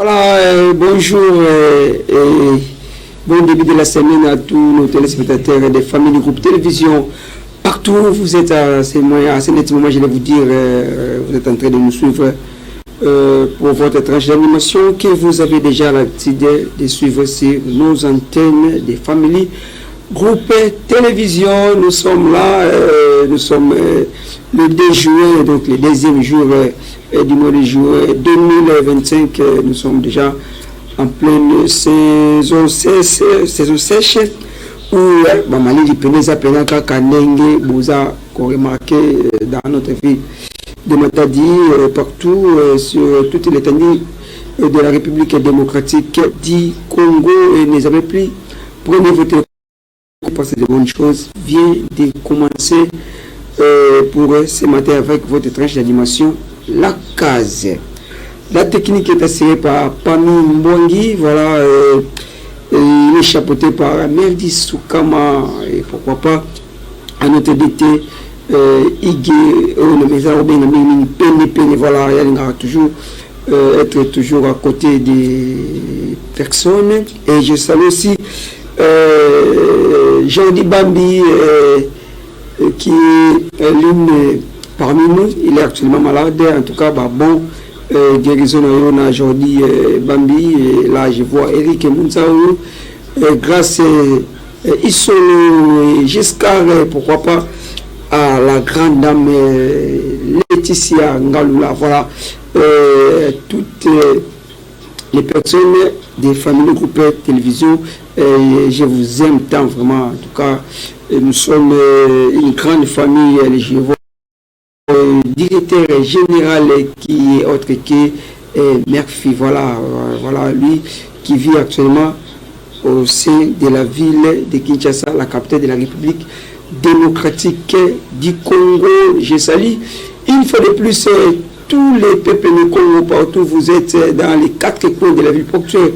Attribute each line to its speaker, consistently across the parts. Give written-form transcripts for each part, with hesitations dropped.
Speaker 1: Voilà, bonjour et bon début de la semaine à tous nos téléspectateurs des familles du groupe télévision. Partout où vous êtes à ces moments, je vais vous dire, vous êtes en train de nous suivre pour votre tranche d'animation que vous avez déjà l'habitude de suivre sur nos antennes des familles groupe télévision. Nous sommes là, nous sommes le 2 juin, donc le deuxième jour du mois de juin 2025. Nous sommes déjà en pleine saison sèche où Mali du Peneza Penaka Kanenge Bouza qu'on remarqué dans notre vie de Matadi partout sur toute l'étendue de la République démocratique du Congo. Et nous avons pris prenez votre parce que de bonnes choses vient de commencer pour ce matin avec votre tranche d'animation La Case. La technique est assurée par Pami Mbwangi, voilà, il est chapeauté par Merdi Soukama et pourquoi pas à notre DT Igé, le maison Pene, voilà, il va toujours être toujours à côté des personnes. Et je salue aussi Jordi Bambi qui est l'une parmi nous. Il est actuellement malade, en tout cas bon guérison à Jordi Bambi. Et là je vois Eric Mounsaou grâce Isolo et Giscard, pourquoi pas à la grande dame Laetitia Ngalula, voilà, toutes les personnes des familles du groupe télévision. Je vous aime tant vraiment, en tout cas nous sommes une grande famille. Je vois le directeur général qui est autre que Murphy, voilà, lui qui vit actuellement au sein de la ville de Kinshasa, la capitale de la République démocratique du Congo. Je salue une fois de plus tous les peuples du Congo partout où vous êtes dans les 4 coins de la ville portuaire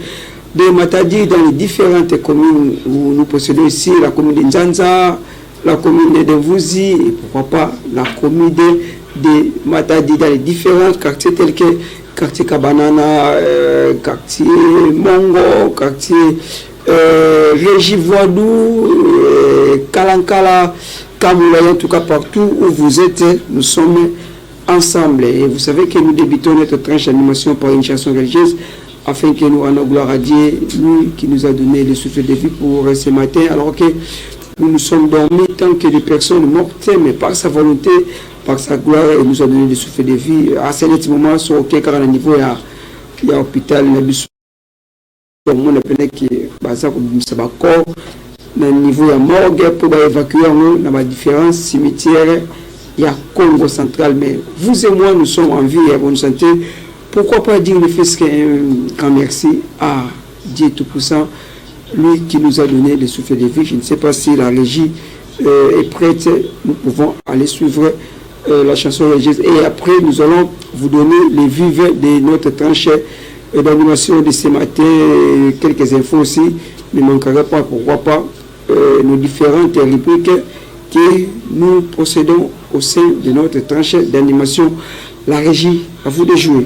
Speaker 1: de Matadi, dans les différentes communes où nous possédons ici, la commune de Nzanza, la commune de Vouzi et pourquoi pas la commune de Matadi, dans les différents quartiers tels que quartier Kabanana, quartier Mongo, quartier Régie Voidou, Kalankala, Kamoula, en tout cas partout où vous êtes, nous sommes ensemble. Et vous savez que nous débutons notre tranche d'animation par une chanson religieuse afin que nous rendons gloire à Dieu, lui qui nous a donné le souffle de vie pour ce matin, alors que nous nous sommes dormis tant que des personnes mortes, mais par sa volonté, par sa gloire, il nous a donné le souffle de vie. À ce moment, sur aucun cas, à niveau, il y a hôpital, il y a monde qui basa ko bimisa bakor na niveau ya morgue pour évacuer dans ma différents cimetières ya Congo central. Mais vous et moi nous sommes en vie et en bonne santé. Pourquoi pas dire le fait qu'un grand merci à Dieu Tout-Puissant, lui qui nous a donné le souffle de vie. Je ne sais pas si la régie est prête. Nous pouvons aller suivre la chanson religieuse et après nous allons vous donner les vives de notre tranche d'animation de ce matin, quelques infos aussi, ne manquera pas, pourquoi pas, nos différentes rubriques que nous possédons au sein de notre tranche d'animation. La régie, à vous de jouer.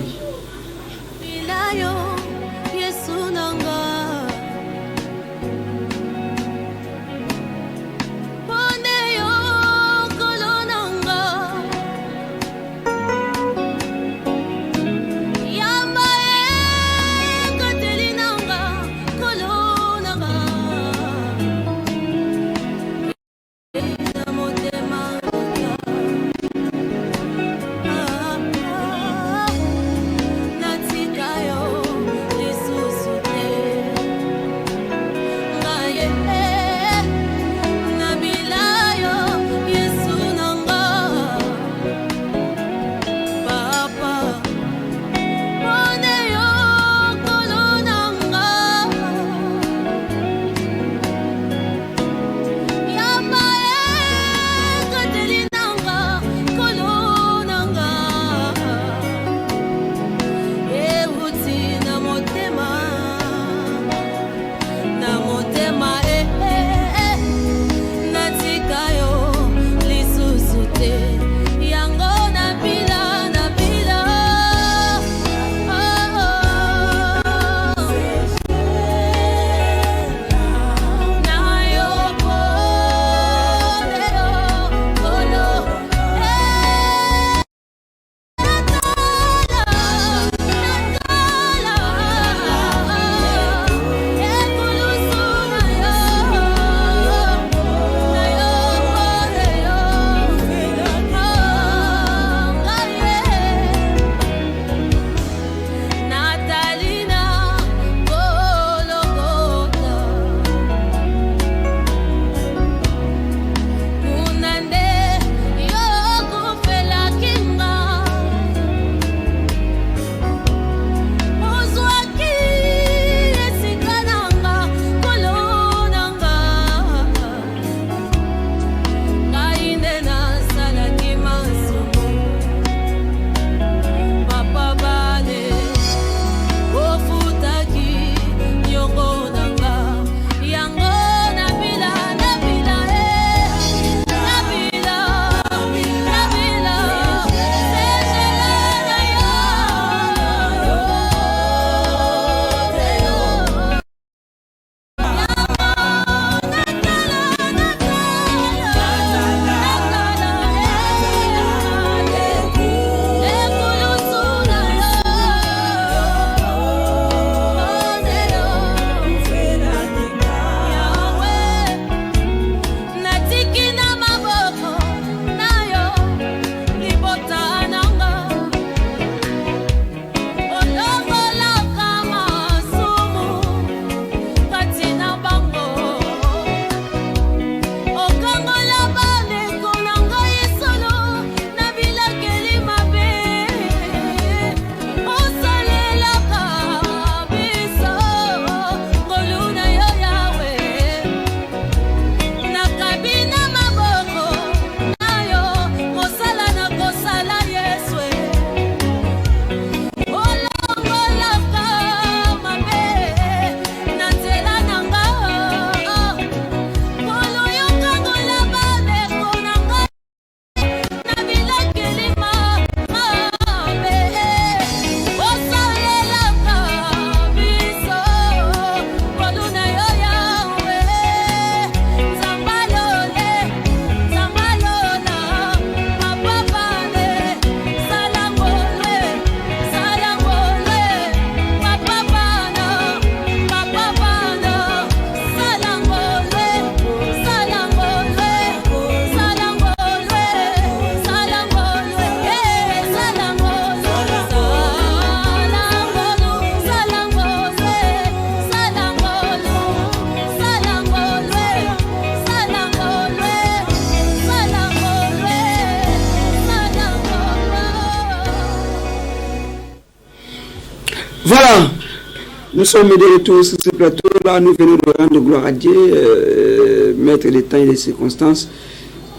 Speaker 1: Nous sommes de retour sur ce plateau-là. Nous venons de rendre gloire à Dieu, mettre les temps et les circonstances.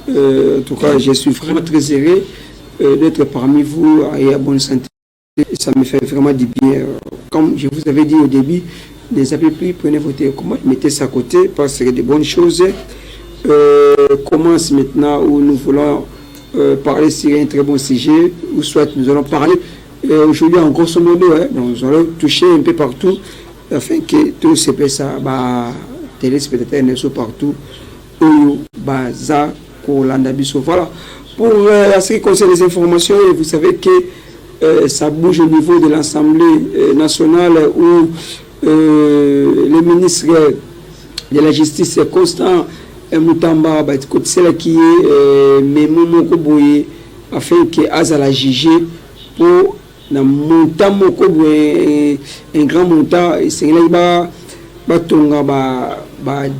Speaker 1: En tout cas, je suis vraiment très heureux d'être parmi vous et à bonne santé. Ça me fait vraiment du bien. Comme je vous avais dit au début, les appels, prenez votre télécommande, mettez ça à côté parce que des bonnes choses commencent maintenant où nous voulons parler sur un très bon sujet, ou soit nous allons parler aujourd'hui en grosso modo, nous allons toucher un peu partout afin que tous ces personnes, téléspectateurs ne soient partout où baza voilà. Pour ce qui concerne les informations, vous savez que ça bouge au niveau de l'Assemblée nationale où le ministre de la Justice Constant Moutamba c'est là qui est Memo Mokoboye afin que Azala jugé pour un montant un grand montant c'est là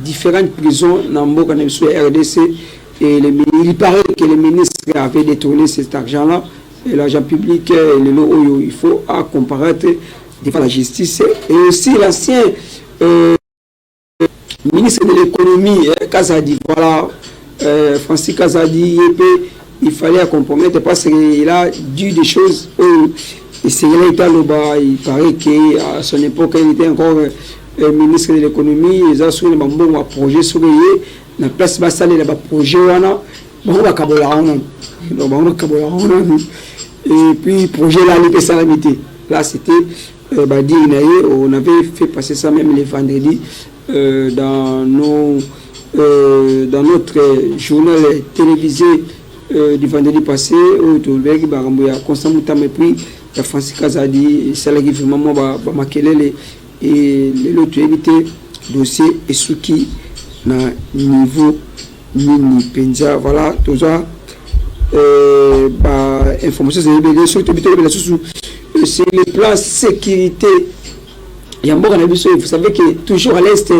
Speaker 1: différentes prisons dans le RDC et il paraît que le ministre avait détourné cet argent là et l'argent public il faut comparaître devant la justice et aussi l'ancien ministre de l'économie Kazadi, voilà, Francis Kazadi, il fallait compromettre parce qu'il a dû des choses et c'est là il paraît qu'à son époque il était encore ministre de l'économie, il a souvent un projet surveillé la place basale de projet et puis projet là il peut là c'était on avait fait passer ça même les vendredis dans notre journal télévisé du vendredi passé où tout le monde a constamment pris la Francis Kazadi c'est là qui vraiment makelele et l'autre évité dossier et ce qui na niveau nini penza voilà tout ça information sur les plans sécurité. Vous savez que toujours à l'est,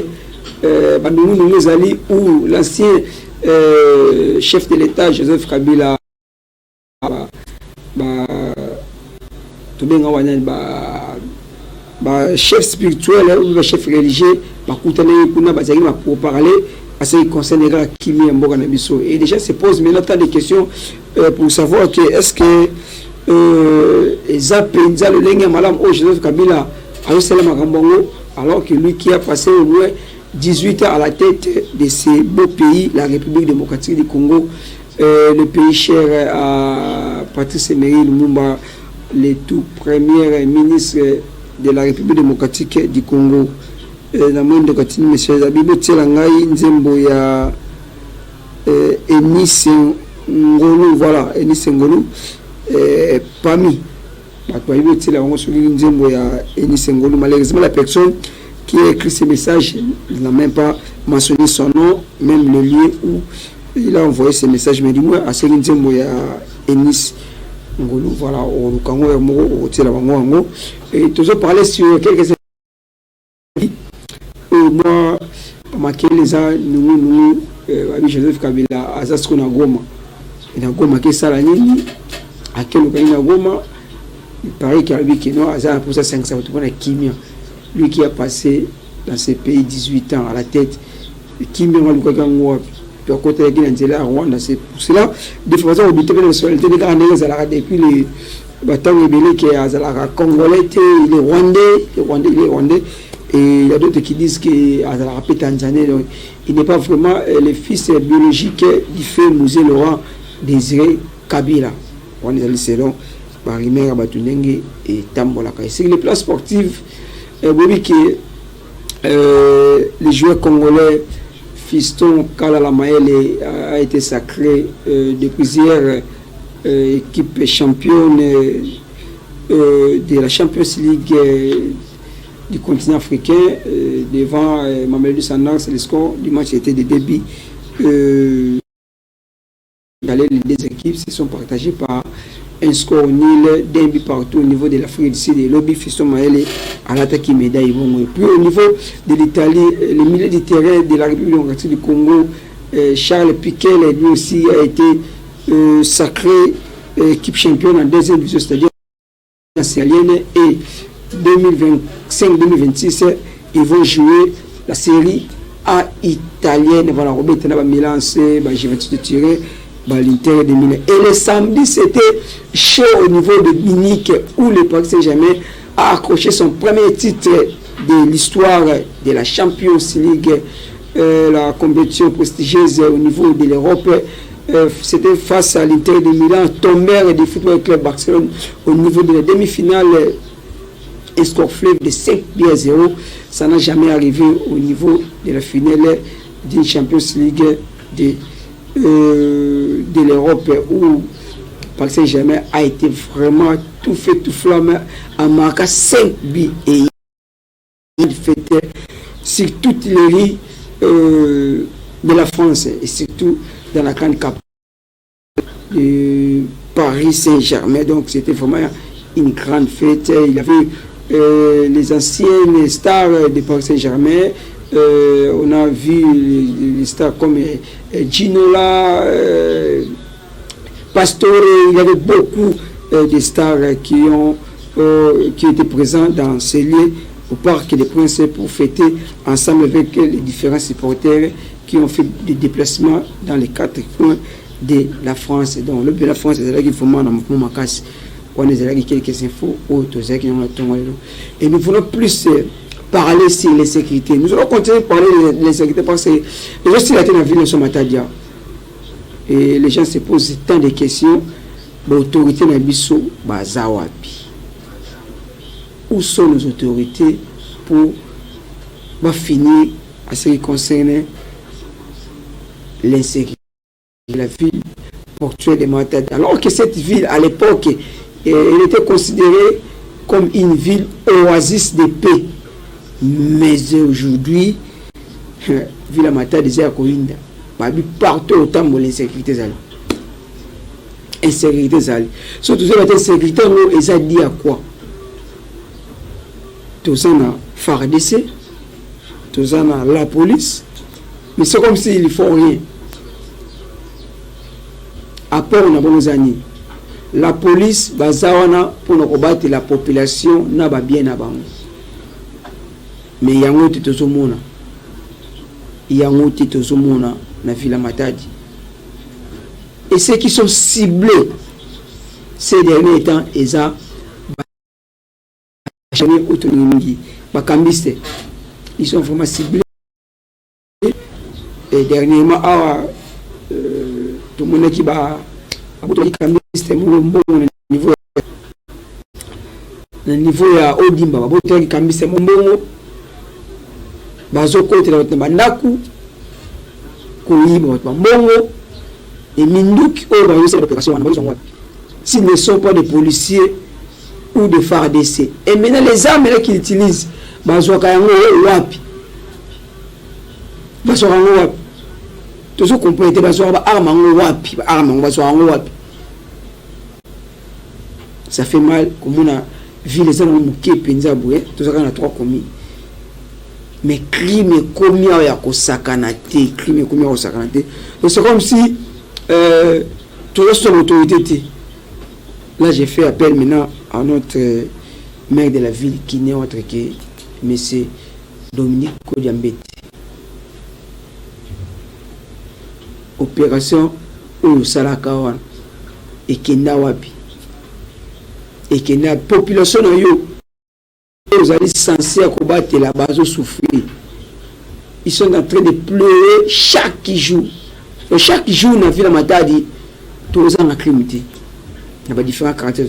Speaker 1: où l'ancien chef de l'État, Joseph Kabila, chef spirituel ou chef religieux, pour parler à ce qui concerne les Kimi et déjà se pose maintenant des questions pour savoir que est-ce que le Lenga Malam au Joseph Kabila alors que lui qui a passé au moins 18 ans à la tête de ces beaux pays, la République démocratique du Congo, le pays cher à Patrice Emery Lumumba, le tout premier ministre de la République démocratique du Congo. Dans monde de continue, monsieur Zabibo Tselangai, Nzembo ya Enis Ngolu, voilà, Enis Ngolu, parmi. Malheureusement, la personne qui a écrit ce message n'a même pas mentionné son nom, même le lieu où il a envoyé ce message. Mais du moins, à ce moment il y a Enis Ngolu, voilà, au Lukango, au Telabango, et toujours parler sur quelques moi, Makeleza, nous, Joseph Kabila, Azasco Nagoma, et Nagoma qui est Salanini, à quel Nagoma. Il paraît qu'il y a pour ça 500 Kimia, lui qui a passé dans ces pays 18 ans à la tête. Kimia, puis à côté de Rwanda, c'est pour cela, de façon obligée de la nationalité des grands depuis les bâtons rebelles qui est congolais, il est rwandais, et il y a d'autres qui disent qu'il est tanzanais. Il n'est pas vraiment le fils biologique du fait Mouzé Laurent Désiré Kabila. On est allé selon. Et Tambolaka. Sur les plans sportifs, les joueurs congolais Fiston Kalala Maele a été sacré depuis hier équipe championne de la Champions League du continent africain devant Mamelou Sanders. Le score du match était de débit. Les deux équipes se sont partagées par un score nul d'un but partout au niveau de l'Afrique du Sud et Lobby Fiston Maele à l'attaque médaille. Et puis au niveau de l'Italie, le milieu du terrain de la République démocratique du Congo, Charles Piquet, lui aussi a été sacré équipe championne en deuxième division, c'est-à-dire et 2025-2026, ils vont jouer la série A italienne. Voilà, Robert va Milan, Juventus de Turin, l'Inter de Milan. Et le samedi, c'était chaud au niveau de Munich, où le Paris Saint-Germain a accroché son premier titre de l'histoire de la Champions League, la compétition prestigieuse au niveau de l'Europe. C'était face à l'Inter de Milan, tombeur du Football Club Barcelone au niveau de la demi-finale. Un score fleuve de 5-0. Ça n'a jamais arrivé au niveau de la finale d'une Champions League de l'Europe, où Paris Saint-Germain a été vraiment tout fait, tout flamme, en marquant 5 buts, et il fêtait sur toutes les rues de la France, et surtout dans la grande capitale de Paris Saint-Germain. Donc c'était vraiment une grande fête. Il y avait les anciennes stars de Paris Saint-Germain. On a vu les stars comme Ginola, Pastore. Il y avait beaucoup de stars qui étaient présents dans ces lieux au Parc des Princes pour fêter ensemble avec les différents supporters qui ont fait des déplacements dans les 4 coins de la France. Donc le but de la France, c'est là qu'il faut m'en casse. On est là quelques infos et nous voulons plus parler sur les sécurités. Nous allons continuer de parler des sécurités parce que les gens qui sont dans la ville sont matadia. Et les gens se posent tant de questions. L'autorité n'a biso bazawapi. Où sont nos autorités pour finir à ce qui concerne l'insécurité de la ville portuaire de Matadi? Alors que cette ville, à l'époque, elle était considérée comme une ville oasis de paix. Mais aujourd'hui, ville à Matadi, c'est à Koinda. Partout autant de l'insécurité. Insécurité. Surtout cette insécurité, ils ont dit à quoi? Tout ça na FARDC, tout ça na la police, mais c'est comme s'ils ne font rien. À part on a bon années. La police bazawana pour nous combattre la population n'a pas bien à bango. Mais il y a un autre tozomona. Il y a un autre tozomona na ville Matadi. Et ceux qui sont ciblés ces derniers temps, ils ont ils sont vraiment ciblés. Et dernièrement, tout le monde qui va le niveau ya Odimba, qui cambiste mon bon, bazo côté la bandaku, bongo, et Mindouk, l'opération, s'ils ne sont pas des policiers ou de FARDC. Et maintenant, les armes qu'ils utilisent, wapi. Toujours compléter, ça fait mal, comme on a vu les gens qui ont été tout ça, on a 3 commis. Mais crime est commis à Kosakanate, crime est commis à Kosakanate. C'est comme si tout le son autorité. Là, j'ai fait appel maintenant à notre maire de la ville qui n'est autre que M. Dominique Kodiambete. Opération Oussalakawan et Kenda Wapi. Et Kenda, population de yo, vous allez censés combattre la base souffrir. Ils sont en train de pleurer chaque jour. Et chaque jour, dans la ville de Matadi, tous les ans, la crime. Il y a différents caractères.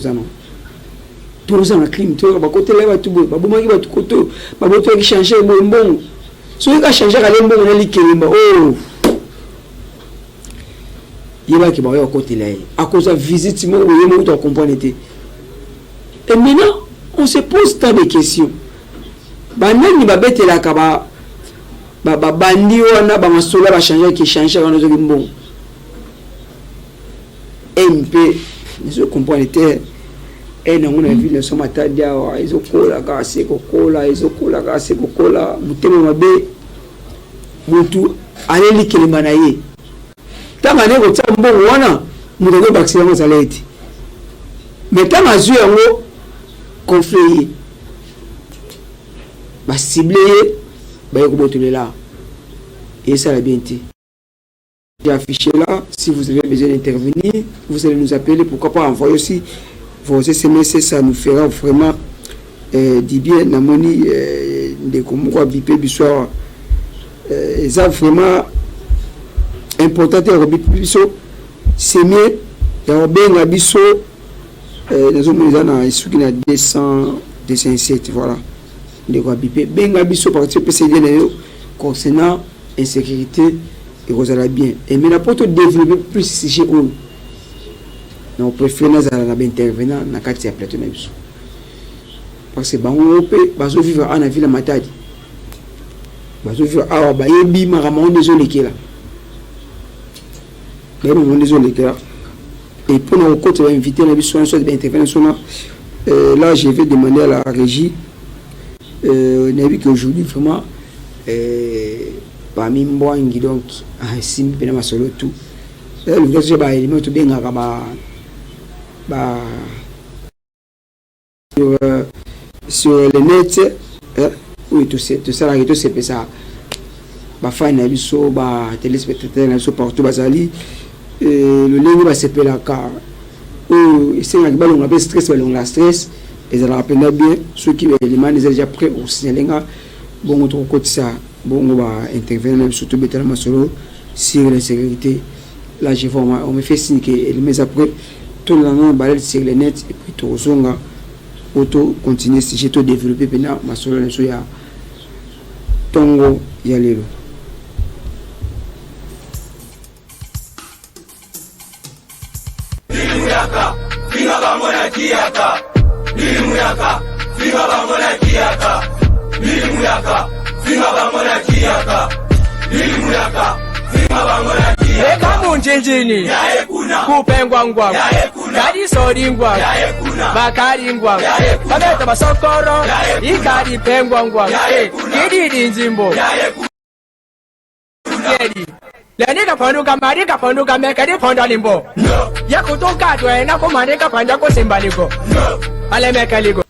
Speaker 1: Tous les ans, la crime. Tous les ans, côté là, tout bon. Babou magi va tout côté. Babou toi qui change bon bon. Celui qui a changé à l'embon, on a dit qu'il oh. Il va qui va au côté là. À cause de la visite, moi, on va comprendre. Et maintenant, on se pose tant de questions. Maintenant, il va bêter la kaba. Bandi wana ba masola ba changer qui changer dans nos bon. MP, je comprends était et non on a vu le somatadia ils ont kola kasi kola ils ont kola kasi kola mutema mabe mutu aleli kelema na ye tanga ne ko tsambo wana muto ba accident ça leti mais tanga zu yango conflit bah ciblé bah il là et ça la bien été. J'ai affiché là, si vous avez besoin d'intervenir, vous allez nous appeler, pourquoi pas envoyer aussi vos SMS, ça nous fera vraiment du bien. Namoni de Komoko Bipé Bissou, ça vraiment important de Bipé Bissou, c'est mieux. Il y a bien Bissou, nous avons ici 207, voilà. De Bipé, bien Bissou, parce que c'est concernant l'insécurité. Et vous allez bien. Et maintenant, pour te développer plus si j'ai où nous préférons intervenir dans la quartier plateau. Parce que on peut vivre en ville à Matadi. Vivre à Bayebi, Maramon, désolé qui est là. Désolé qui est là. Et pour nous, quand on va inviter la mission d'intervention, là, je vais demander à la régie. On a vu qu'aujourd'hui, vraiment, parmi moi donc sim pena masolo tout le gars je ba élément tout bien sur le net oui tout ça là tout c'est ça ba fan na biso ba téléspectateurs na biso partout bazali le lingue ba c'est la car c'est un ballon on a stress ballon la stress et ça rappelle bien ceux qui éléments déjà prêts au signaler bon autre côté ça. Bon, on va intervenir surtout sur la sécurité. Là, on me fait signe que mais après, tout le monde va sur le net et puis tout le monde auto continuer si j'ai tout développé pendant ma solo sur ya Tongo Yalelo.
Speaker 2: Nimuyaka, finga bamona kiaka. Nimuyaka, finga bamona kiaka. Nimuyaka. Finga bamona kiaka, nimuyaka. Finga bamona kiaka.
Speaker 3: Eka munjinjini,
Speaker 2: yae kuna.
Speaker 3: Kupengwa ngwa,
Speaker 2: yae kuna.
Speaker 3: Kadi sori ngwa,
Speaker 2: yae kuna.
Speaker 3: Bakari ngwa,
Speaker 2: yae kuna.
Speaker 3: Pabeta basokoro,
Speaker 2: yae
Speaker 3: Ikari pengwa ngwa,
Speaker 2: yae kuna.
Speaker 3: Kididi njimbo,
Speaker 2: yae kuna.
Speaker 3: Yedi. Lenika ponduka marika ponduka mekadi ponda limbo.
Speaker 2: No.
Speaker 3: Yakutoka tuena kumarika panja ko simbaliko.
Speaker 2: No.
Speaker 3: Ale mekaliko.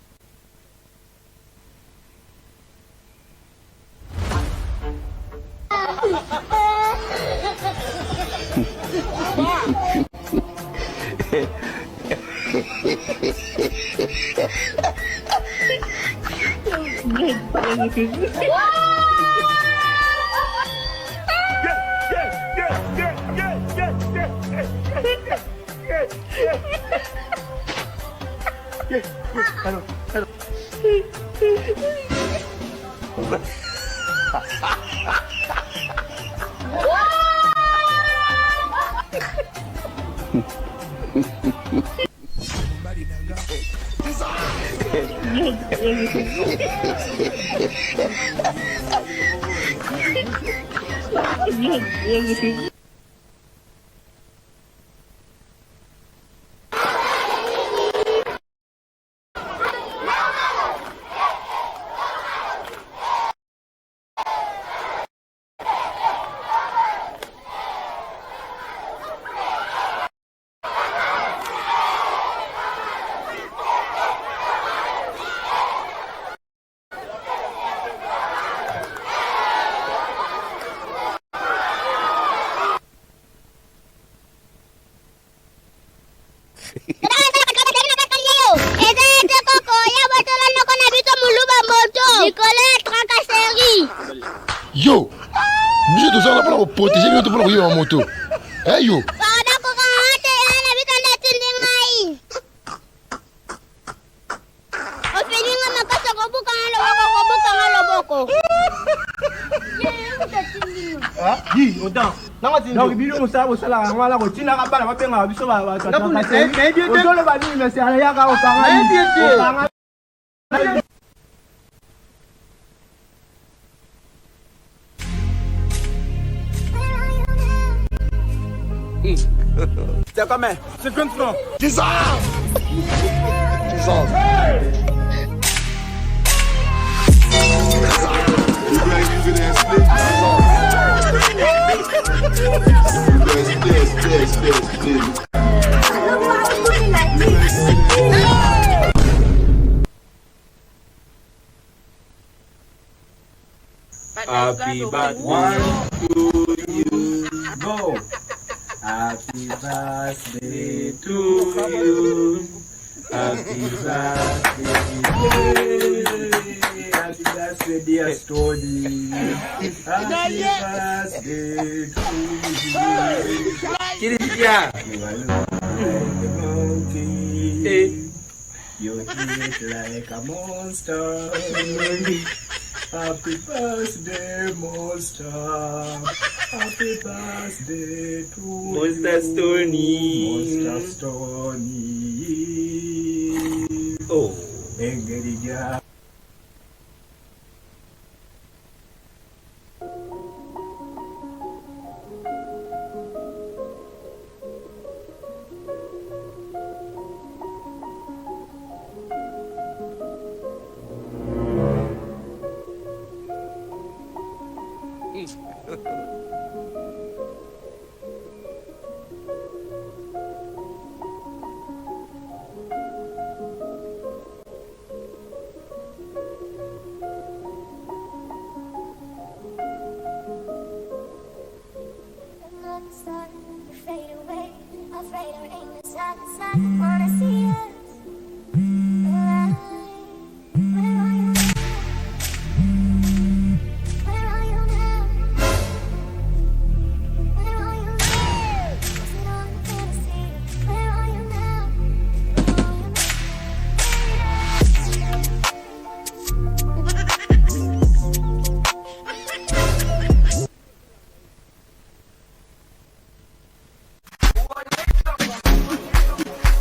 Speaker 4: Yo, nous sommes là pour protéger, nous sommes là pour en moto. Hey yo.
Speaker 3: Donc bilo musala musala ngala ko tina ka bana mapenga biso ba ka tolo ba ni me sala ya ka o panga
Speaker 2: C'est comme 50 francs.
Speaker 4: 10 ans. 10 ans.
Speaker 2: Happy birthday to you. Go. Happy birthday to you. Happy birthday. Happy birthday, dear Stony. Happy birthday to you. Kirisia. You eat like a monster. Happy birthday, monster. Happy birthday to Monster Stony. Monster Stony. Oh, Engeriga.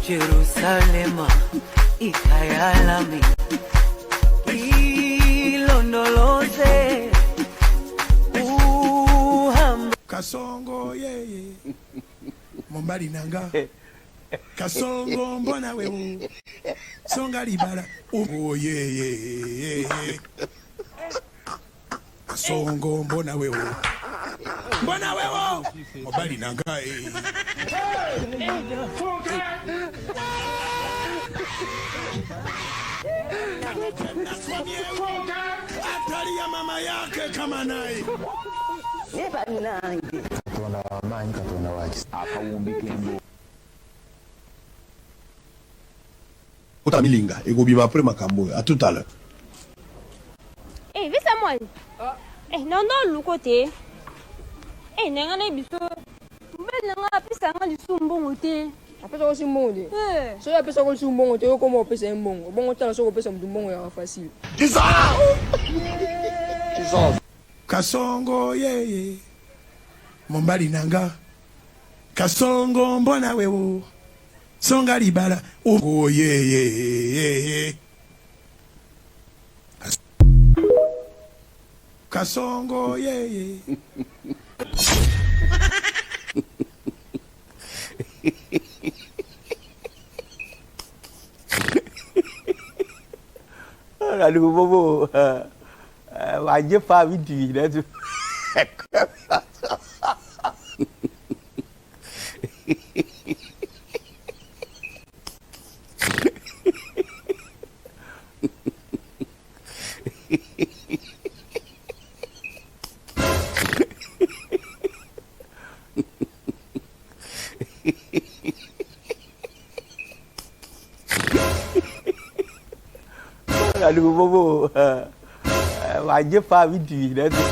Speaker 5: Jerusalema ikayalami ilondoloze
Speaker 6: Kasongo yeye Mombali nanga Kasongo mbona wewe Songa libala oh yeye Kasongo mbona wewe Mombali nanga Atali ya mama yake kama naye
Speaker 5: Neba nange
Speaker 7: Tuna manyi katonda waki akawumbikembo
Speaker 6: Utamilinga ekobima après makambo à tout à l'heure.
Speaker 8: Visa moi. Non le côté. Nanga biso. Mbelanga pisa nga lisumbongo te.
Speaker 9: Apesa ko simbongo. So ya pesa ko simbongo te ko mo pesa mbongo. Bongo tala so ko pesa mbongo ya facile.
Speaker 6: Kisa. Kasongo yeye. Mombali nanga. Kasongo mbona wewe. Songa libala oh yeye. Kasongo yeye.
Speaker 3: Aduh bobo. Wajib pak video dah tu. Aduh bobo. Wajib pak video dah tu.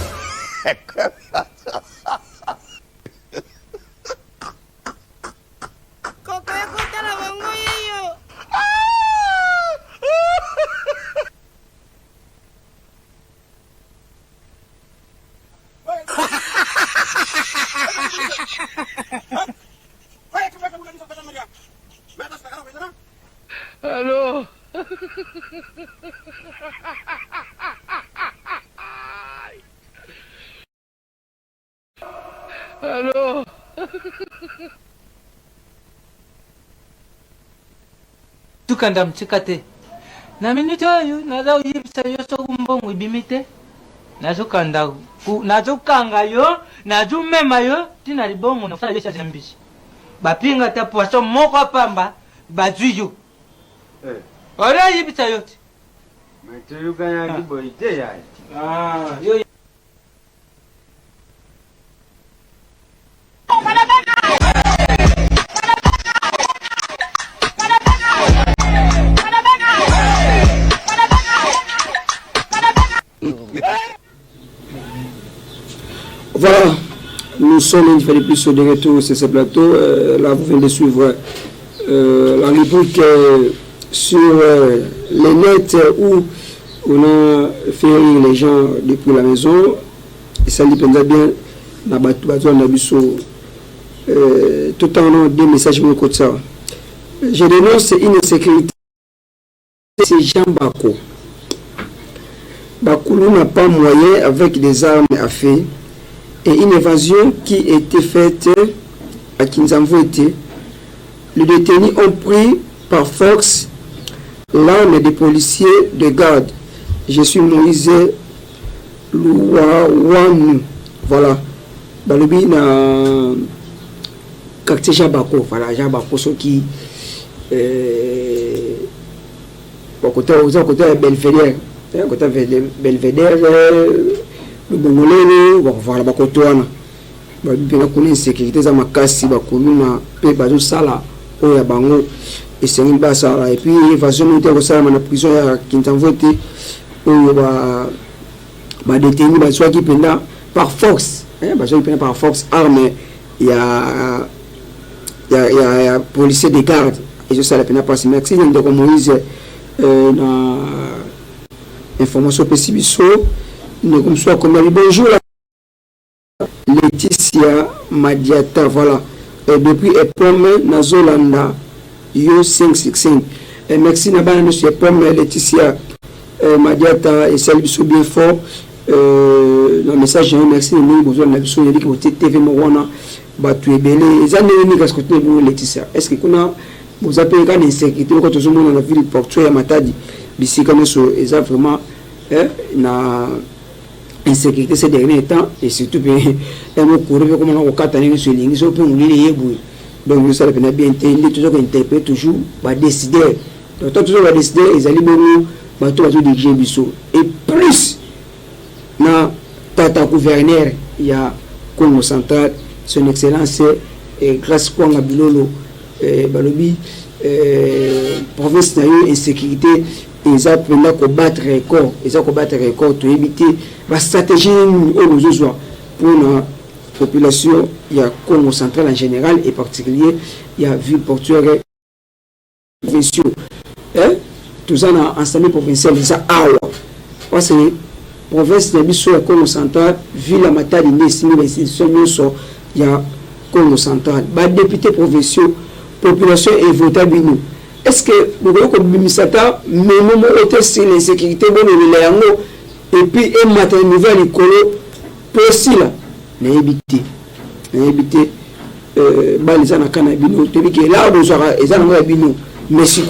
Speaker 9: Halo. Halo.
Speaker 5: tukanda mchikate na minuto yo naza uyibisa yo sokumbongo ibimite nazokanda nazokanga yo nazumema yo tina libongo na fala yesa zambisi bapinga ta poisson moko pamba bazwi yo ora yibisa yo
Speaker 2: Mete yo ganya kiboite ya.
Speaker 5: yo
Speaker 1: Voilà, nous sommes une fois de plus de retour sur ce plateau. Là, vous venez de suivre la rubrique sur les nets où on a fait rire les gens depuis la maison. Et ça dépend bien dans la biso. Tout en long des messages de mon côté. Je dénonce une insécurité. C'est Jean Bako. Bakoulou n'a pas moyen avec des armes à feu. Et une évasion qui était faite à Kinzamvouete. Les détenus ont pris par force l'arme des policiers de garde. Je suis Moïse Louaouanou. Voilà. Balobi na quartier Jabako. Voilà, Jabako, ceux qui côté Belvedere. Côté Belvedere. Le Bongolais, voilà, Bakotoana. Bien connu sécurité za makasi bakomuna pe bazo sala oya bango et c'est une base et puis évasion militaire au sala na prison ya Kintamvote oyo ba détenu ba soit qui penda par force ba soit qui penda par force arme il y a policier de garde et je ça la pena passe merci de Moïse na information possibiso nous comme soit comme bonjour Laetitia Madiata, voilà. Depuis Epome, Nazolanda, Yo 565. Merci Nabana, monsieur Epome, Laetitia Madiata, et salut bien fort. Le message, merci, nous, besoin de la vision, il dit que vous êtes TV Morona, Batu et Belé, les années uniques à ce côté de Laetitia. Est-ce que vous appelez quand l'insécurité, quand tout le monde dans la ville portuaire à Matadi, ici, comme ça, vraiment, na insécurité ces derniers temps et surtout un mot couru comme on a quatre sur ligne sur peut mourir donc ça dépend bien toujours interpréter toujours va décider donc toujours va décider ils allaient bon bateau va diriger biso et plus na tata gouverneur il y a Congo central son excellence et grâce Kwanga Bilolo balobi province na yo insécurité ils apprennent à combattre record, pour éviter la stratégie aux pour la population, il y a Congo central en général et particulier, il y a ville portuaire provinciaux. Tout ça dans ensemble provincial, ça awa. Parce que province de Bissau et Congo central, ville à Matadi, les institutions, il y a Congo central. Les députés provinciaux, population et votable nous. Est-ce que vous voyez que Bimisata, mais nous avons sur l'insécurité, et puis un matin nouvelle écolo, possible, n'a évité, Balizana Canabino, tu dis que là, nous avons un bino, mais si la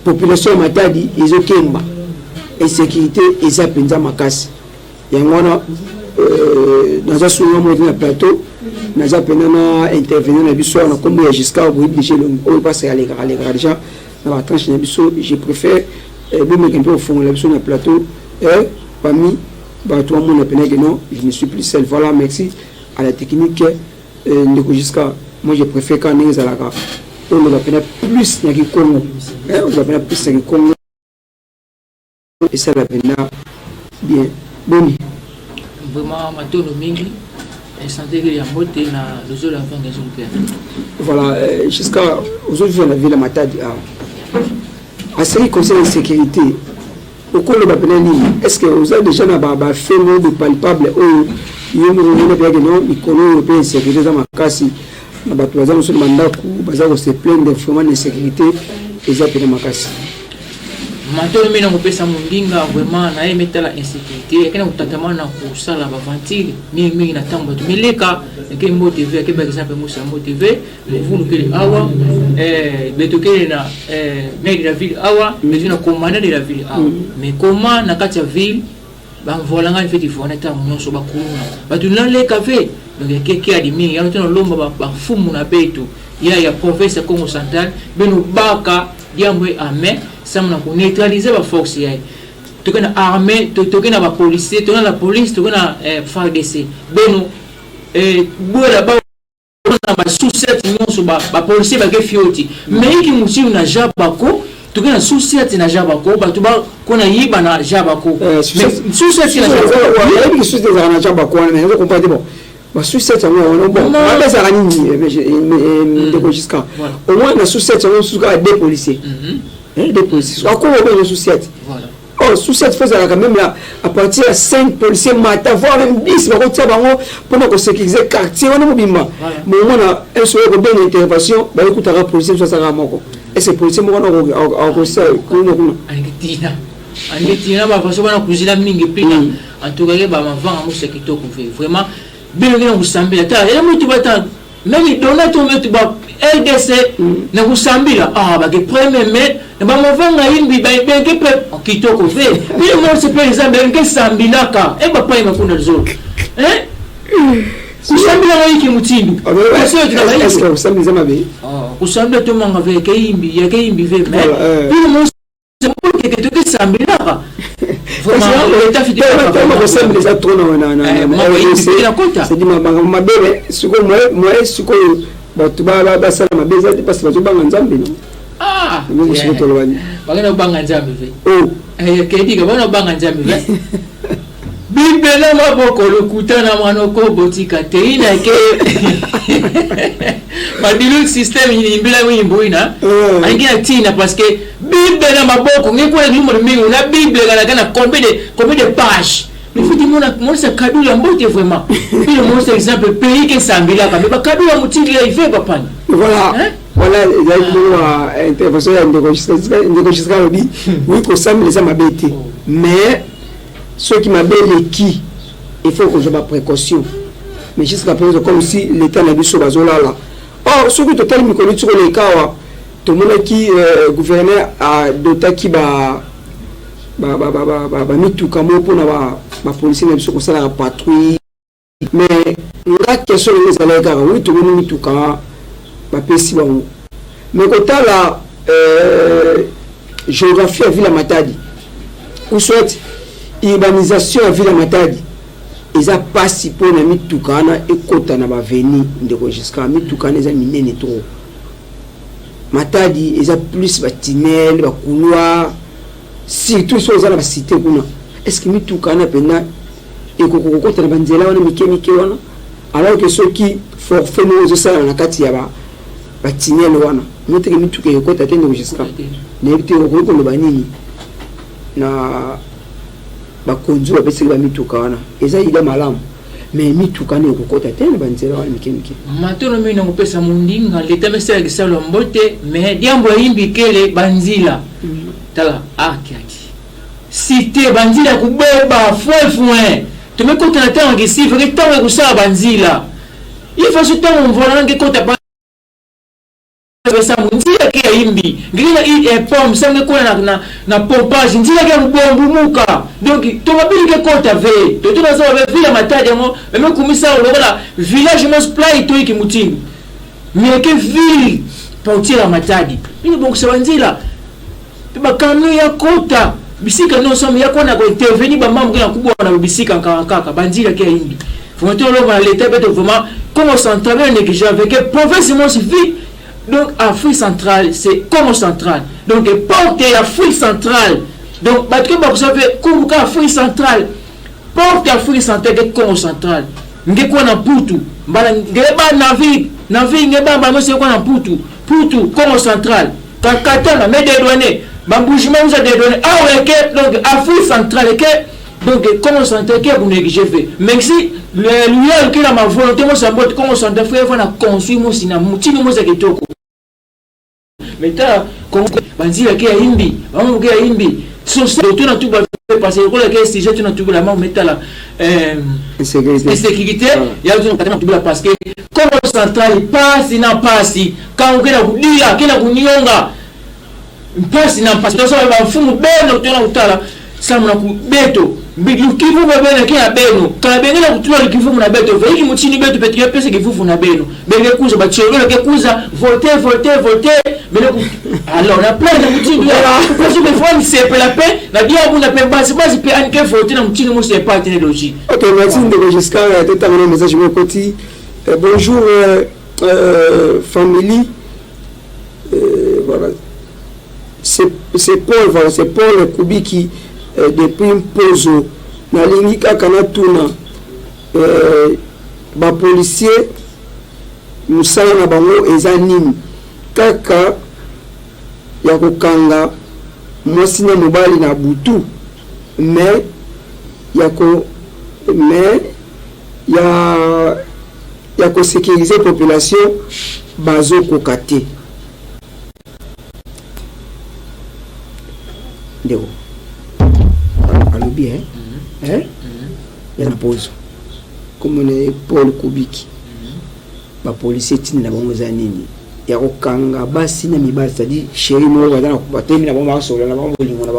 Speaker 1: population m'a dit, ils ont Kemba, insécurité, ils ont Penza Makasi. Il y a un dans un souvent le plateau, nous avons intervenu dans le biseau, on a comme jusqu'à vous dire on passe à l'écran déjà dans la tranche de biseau, je préfère me mettre au fond de le plateau parmi tout le monde a que non, je ne suis plus seul. Voilà, merci à la technique de jusqu'à moi je préfère quand on est à la gare. On va peine plus de Congo. On va peine plus de Congo. Et ça la peine bien. Bon.
Speaker 9: Vraiment matono mingi et santé que y a moté na le zoo la fin des jours.
Speaker 1: Voilà, jusqu'à aujourd'hui on a vu la Matadi à ce qui concerne la sécurité au cours de la pénalité, est-ce que vous avez déjà fait un de palpable où il y a une économie sécurité dans ma casse na bato bazalo sur mandaku bazalo se plaindre vraiment de sécurité et ça peut ma casse.
Speaker 9: Maintenant, nous avons fait vraiment la insécurité. Nous avons fait la ventile. Nous avons fait les cas. Nous avons motivé. Nous avons motivé. Nous avons fait awa. Mais la ville awa. Mais nous avons commandé de la ville awa. Mais comment na katia ville? Voilà, on fait des fois on est à mon sur bakuna. Tu n'as les cafés. Donc quelqu'un a dit mais il y a un l'homme fou mon abeto. Il y a province Congo central. Mais nous baka diamwe amé. Ça m'a neutraliser la force. Tu connais l'armée, tu connais la police, tu connais la police, tu connais la FARDC. Beno, là-bas, on a sous cette union sur la police, mais qui nous n'a jamais tu kana sucette na jabako ba tu ba kona yiba na jabako sucette na
Speaker 1: jabako sucette na jabako mais on comprend bon ba sucette on bon ba ça ni de jusqu'à au moins na sucette on suka des policiers des policiers quoi on sucette voilà. Oh, sous cette phase, quand même, là, à partir de 5 policiers matin, voire même 10, pour que sécuriser le quartier, on a mais on a un souhait de bonne intervention, bah écoute, la police, ça sera mort. Et ces policiers, on a conseil,
Speaker 9: Angetina, bah, parce qu'on a cousu la mingue, en tout cas, bah, avant, on s'est quitté, vraiment, bien, on s'en met, et là, tu vas t'en, même il donne ton mètre, bah, LDC, na kusambila, ah, bah, que premier mètre, na ba mavanga imbi ba ibenge pe kitoko fe bile mo se pe zambe nge sambila ka e ba pa imakunda zo kusambila ngiki mutindu kasi tu na
Speaker 1: est-ce que kusambila mabe
Speaker 9: kusambila to manga ve ke imbi ve mais bile mo se mo ke sambila ka vraiment l'état fiti
Speaker 1: pas kusambila za tona na
Speaker 9: kota
Speaker 1: c'est dit mabele suko moi suko ba tuba ba sala mabeza parce que ba nzambe no
Speaker 9: ah
Speaker 1: nous sommes tous les
Speaker 9: bagana banga nzambe ve
Speaker 1: oh
Speaker 9: kedi ka bana banga nzambe ve bibela maboko lokutana mwana ko botika teina ke madilu system ni mbila wimboina aingia tina parce que bibela maboko ngeko na lumba mingi na bible kana combien de pages mais faut dire mon ça kadula mbote vraiment puis mon c'est exemple pays que sambila ka mais ba kadula mutili il fait papa
Speaker 1: voilà voilà il intervention de enregistrer le dit oui que ça me les a m'abêté mais ceux qui m'appellent qui il faut que je ma précaution mais jusqu'à présent comme si l'état n'a vu sur la zone là or ce que total me connaît sur les cas tout le monde qui gouverneur a doté qui ba mituka mo pour na policier même sur ça la patrouille mais la question les allègues oui tout le monde mituka ba pesi ba mais quand la géographie à Ville Matadi ou soit urbanisation à Ville Matadi ils a passé pour na mituka na ekota na ba veni ndeko jusqu'à mituka na za minene trop Matadi ils a plus ba tunnel ba couloir surtout sur la cité kuna est-ce que mituka na pena ekokokota na banzela wana mikemike wana alors que ceux qui forfait nous ça na kati ya ba tunnel wana mote ke mituka ekota tende jusqu'à na ebite ko lo banini na ba konzo ba pese ba mituka wana eza ila malamu mais mituka ne ekokota tende banzela wana mikemike
Speaker 9: matono mino ngopesa mundinga leta mesela kisalo mbote mais diambo yimbi kele banzila tala aki cité banzila kubeba fouin tumekota na tanga kisifa ke tanga kusaba banzila ifa suta mvola nge kota ba nzila ke yimbi ngina i pom sange kona na pompage nzila ke mbombu muka donc to mabili ke kota ve to tuna za ve Ville Matadi mo même kumisa olokola village mos play to iki mutingu mais ke ville portier Matadi ini bongo sabanzila ba kanu ya kota bisika non somme ya kona ko intervenir ba mambo na kubwa na bisika kaka banzila ke yimbi faut mettre dans l'état beto vraiment comment central négligé avec province mon suffit donc Afrique centrale c'est comme centrale donc porte Afrique centrale donc parce que vous savez comme Afrique centrale porte Afrique centrale que comme centrale ngeko na putu mbala ngeba navi ngeba ba monsieur ko na putu comme centrale kakata mais des douaniers bambouchement vous a des données donc Afrique centrale donc comment centrale que vous négligez fait mais si le lieu qui la ma volonté moi ça botte comment centrale faut na construire moi sina mutini moi za kitoko mais ta comme banzila ke yimbi bamu ke yimbi so tout na tout parce que la que si je tu na tout la main mettre la sécurité il y a tout na parce que comment centrale passe na passe quand on kena kudia kena kunyonga mpasi na mpasi toso ba mfumu beno tona utala samuna ku beto bikivu babena kina beno kana bengela kutula kivuvu na beto veki mutini beto petika pesa kivuvu na beno benge kuza ba chogela ke kuza voter bele ku alors na plein de mutini parce que fois c'est pour la paix na dia buna pe basi pe anke voter na mutini mo c'est pas technologie.
Speaker 1: OK, merci de jusqu'à tout un message mon côté. Bonjour famille. Voilà. c'est Paul, voilà, c'est Paul Kubi qui depuis Mpozo na lingi kaka na tuna ba policier musala na bango eza nini kaka ya kokanga mwasi na mobali na butu mais ya ko sécuriser population bazo kokate ndeko alobi ya na pose comme on Paul Kubiki ba policier tini na bango za nini ya kokanga basi na mibali c'est-à-dire chéri mo ba na batemi na bango ba solo na bango lingo na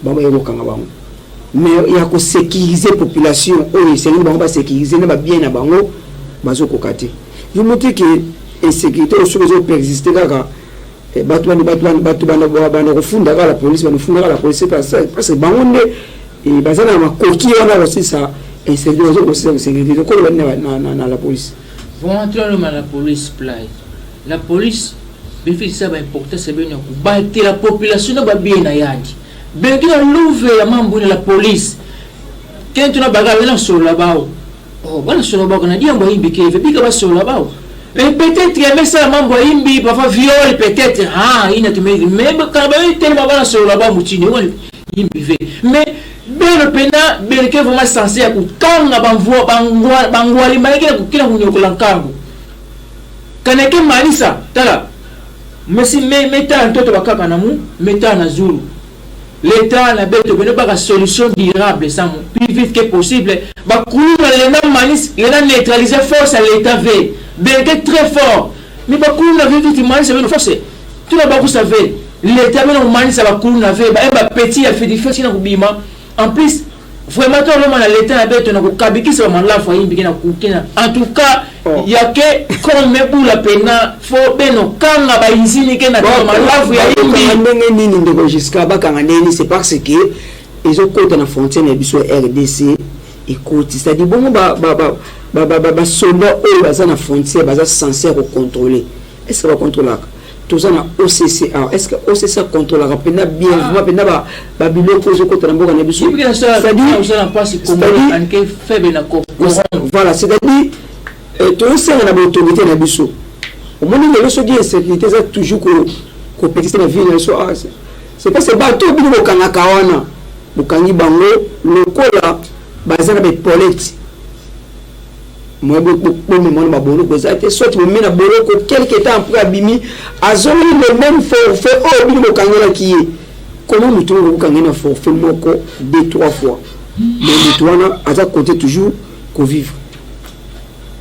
Speaker 1: bango ya kokanga bango mais ya ko sécuriser population oyo c'est bango ba sécuriser na ba bien na bango bazo kokate vous montrez que insécurité au sur les persister kaka batu bana kufunda kala police banafunda kala police parce que bango ne bazana makoki wana aussi ça insécurité aussi sécurité ko na la police
Speaker 9: vont entrer dans la police play la police bifisi ça va important c'est bien ku battre la population na ba bien na yandi ben qui a l'ouvert la mambo de la police quand tu na bagarre na sur la bao oh bana sur la bao na dia mbo imbi ke bika ba sur la bao et peut-être il y a ça mambo imbi parfois viol peut-être il n'a mais quand ba tellement bana sur la bao mutini imbi ve mais ben pena ben que vraiment censé ku kanga bangwali malike ku kila kunyokola nkangu kaneke malisa tala merci meta ntoto bakaka na mu meta na zulu l'état na beto beno ba solution durable ça plus vite que possible ba kula lena manis lena neutraliser force à l'état v ben que très fort mais ba kula vite manis beno force tu na ba ku savez l'état beno manis ba kula v ba petit a fait différence na kubima en plus vraiment tout le monde l'état na beto na ku kabiki ça man la fois imbi na kukina en tout cas il y a que comme pour la pena faut beno kanga ba izini ke na malafu ya imbi
Speaker 1: ndenge nini ndeko jusqu'à bakanga nini c'est parce que ils ont côté na frontière na biso RDC et côté c'est-à-dire bon ba soldat eux baza na frontière baza censé contrôler est-ce que va contrôler tout ça na OCCA est-ce que OCCA contrôle la pena bien vraiment pena ba biloko zo côté na mboka na biso
Speaker 9: c'est-à-dire ça na pas si comme en que faible na ko
Speaker 1: voilà c'est-à-dire tout ça na l'autorité na biso au moment où les choses insécurité ça toujours ko petit na ville c'est pas c'est bateau bino kanga kawana bukangi bango lokola bazana be polette moi beaucoup mon mabolo bezate soit me na boloko quelque temps après abimi azoli le même forfait bino kanga la qui comment nous trouvons kanga na forfait moko 2-3 fois mais le toana aza côté toujours ko vivre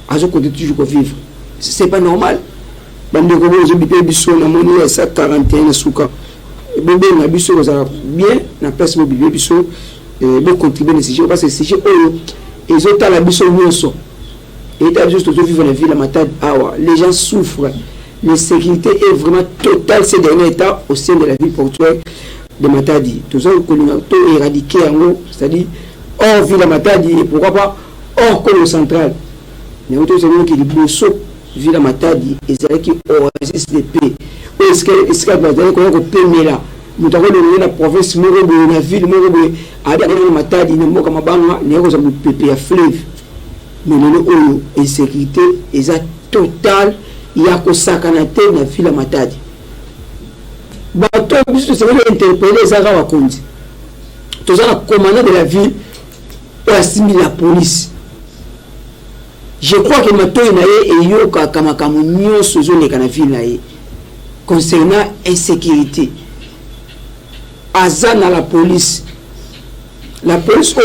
Speaker 1: azo côté toujours ko vivre c'est pas normal bande ko bozo bipé biso na moni ya 41 suka bébé na biso za bien na place mo bibé biso be contribuer na sujet parce que sujet oyo ezota la biso nyonso et t'as juste de vivre la ville à Matadi awa les gens souffrent l'insécurité est vraiment totale ces derniers temps au sein de la ville portuaire de Matadi tout ça qu'on a éradiqué en gros c'est-à-dire hors ville à Matadi et pourquoi pas hors comme central mais autre c'est qui dit bosso ville à Matadi et c'est qui oasis de paix est-ce que va dire qu'on peut mais là nous avons donné la province moro de la ville moro de à Matadi ne mo kama banga ne ko za pepe à fleuve mais nous insécurité est totale il y a que ça canate na ville à Matadi bato biso c'est interpeller Zara Wakondi tout ça le commandant de la ville assimile la police. Je crois que maintenant il y a eu kama nyonso zone kana ville na ye concernant insécurité azana la police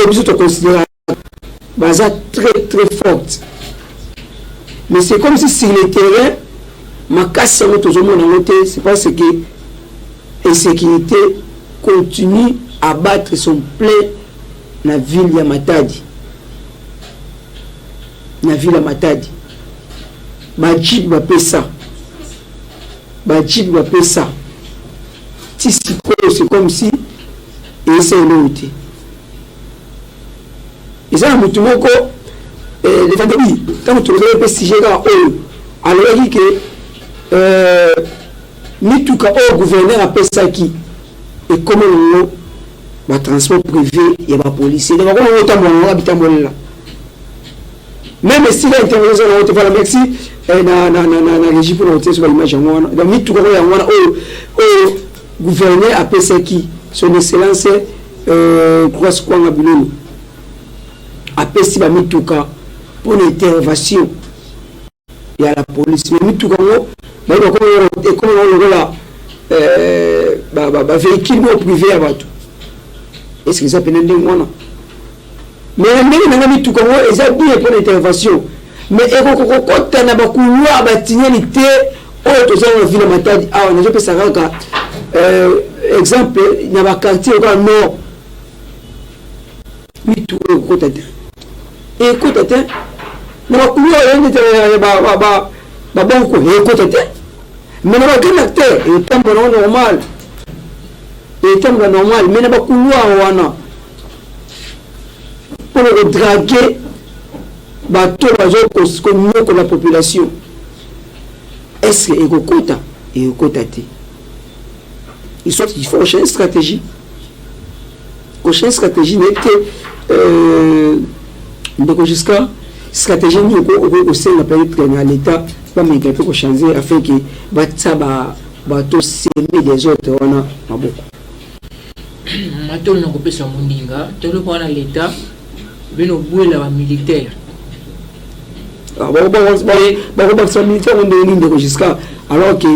Speaker 1: obligé de considérer baza très forte mais c'est comme si sur le terrain ma casse sur notre zone c'est parce que insécurité continue à battre son plein na ville ya Matadi na ville ya Matadi bajib ba pesa c'est comme si et c'est l'autre et ça mutu moko les familles quand tu regardes le sujet là alors il dit que ni tout cas au gouverneur a pesa qui et comment on transport privé il y a pas policier donc comment on habite là même si l'intervention on te fait merci na régie pour noter sur l'image en donc mi tout ya wana au gouverneur a pensé qui son excellence cross kwanga bilolo a pensé ba mi tout cas pour l'intervention il y a la police mais mi tout cas bah comment on là véhicule privé à bateau est-ce que ça peut être moi mais on tout comme ils ont bien pour l'intervention mais quand na ba couloir ba tignalité autre ça on ville matadi ah on a peut ça exemple na ba quartier au nord mi tout côté et côté na ba couloir ba bon côté mais na ba acteur et temps normal et temps normal mais na ba couloir wana pour le draguer bateau comme la population est-ce que ekokota il faut une stratégie n'est que donc jusqu'à stratégie ni au sein de la période de l'état pas mais il faut changer afin que bateau s'aimer des autres on a beaucoup
Speaker 9: bateau n'ont pas sa mondinga tout le monde l'état bino bwela wa militaire
Speaker 1: militaire on est ligne jusqu'à alors que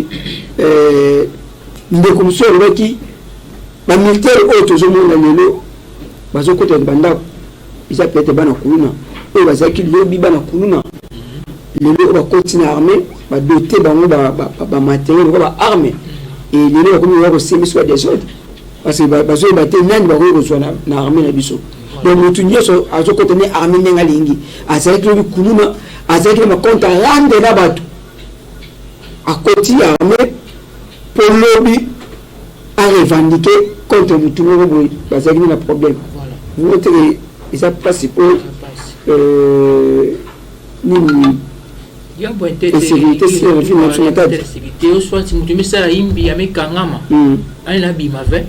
Speaker 1: des commissions qui ba militaire auto zo mona lelo bazo côté de banda ils appellent bana kuluna et bazaki lobi bana kuluna lelo ba continuer armée ba doter bango ba matériel ba armée et lelo ba comme ba semi soit des autres parce que bazo ba te nani ba ko reçoit na armée na biso donc nous tunyeso azo contenir armée nengalingi azaki lobi kuluna azaki ma compte rendre la bato à côté armée pour lobby à revendiquer contre le tout le monde parce qu'il y a un problème vous montrez ils ont passé pour
Speaker 9: il y a bon tête sécurité soit si tu mets ça à imbi avec kangama elle a bima fait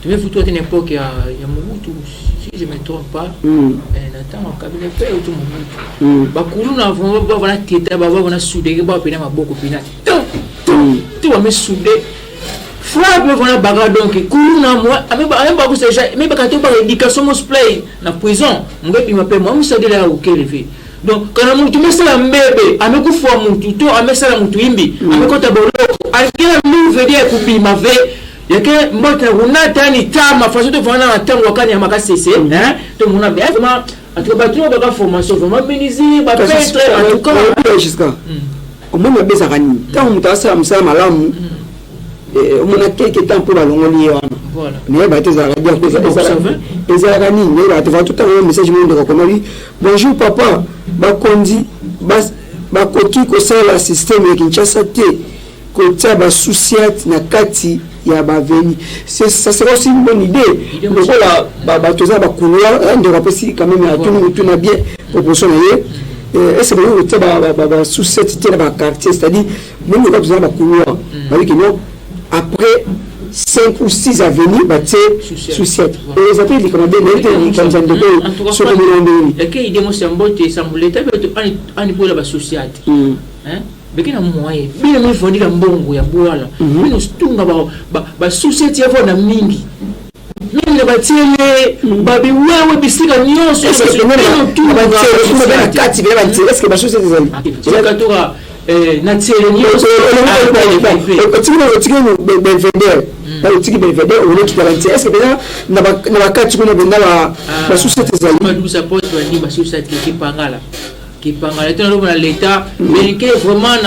Speaker 9: tu veux foutre une époque il y a Mobutu si je me trompe pas Nathan au cabinet fait tout Mobutu bakulu na vont voilà tête ba voilà soudé ba pena maboko pena tu vas me souder frappe voilà bagarre donc kulu na moi même pas que c'est même pas que tu pas éducation mos play na prison ngapi m'appelle moi musa de la okelevé donc quand on tu mets ça la mbebe ameku fo mutu to amesala mutu imbi amekota boloko akela mu veut dire kupi mave yake mbota unata ni tama façon de vendre en temps wakani amaka cc hein to mona bien vraiment en tout cas tu ba formation vraiment bénisé ba peintre en tout cas
Speaker 1: jusqu'à au moins ma beza rani tant on t'a ça msa malamu on a quelques temps pour la longoli
Speaker 9: voilà
Speaker 1: mais ba te za radio ko ça rani mais ba te va tout un message monde de comment lui bonjour papa ba kondi ba koki ko ça la système ya Kinshasa te ko tia ba souciat na kati ya ba veni ça sera aussi une bonne idée donc là ba toza ba couloir on devrait passer quand même à tout na bien proportion et c'est bon tia ba souciat te ba quartier c'est-à-dire même pas besoin ba couloir avec non après 5 ou 6 avenues bah c'est souciat et les appels comme des comme ça de sur le monde
Speaker 9: et que idée moi c'est un bon te semble l'état en pour la souciat hein bekina moye bile mifondika mbongo ya bwala bino stunga ba society yavo na mingi mingi ba tiele ba biwewe bisika nyonso ba tiele
Speaker 1: kati bela ba tiele est-ce que ba society zali
Speaker 9: c'est katura na tiele nyonso
Speaker 1: otiko Belvedere ba otiko Belvedere on est garanti est-ce que bela na ba kati kuna benda ba society zali
Speaker 9: ba douza pote ba ni ba society qui pangala tena na l'état mais que vraiment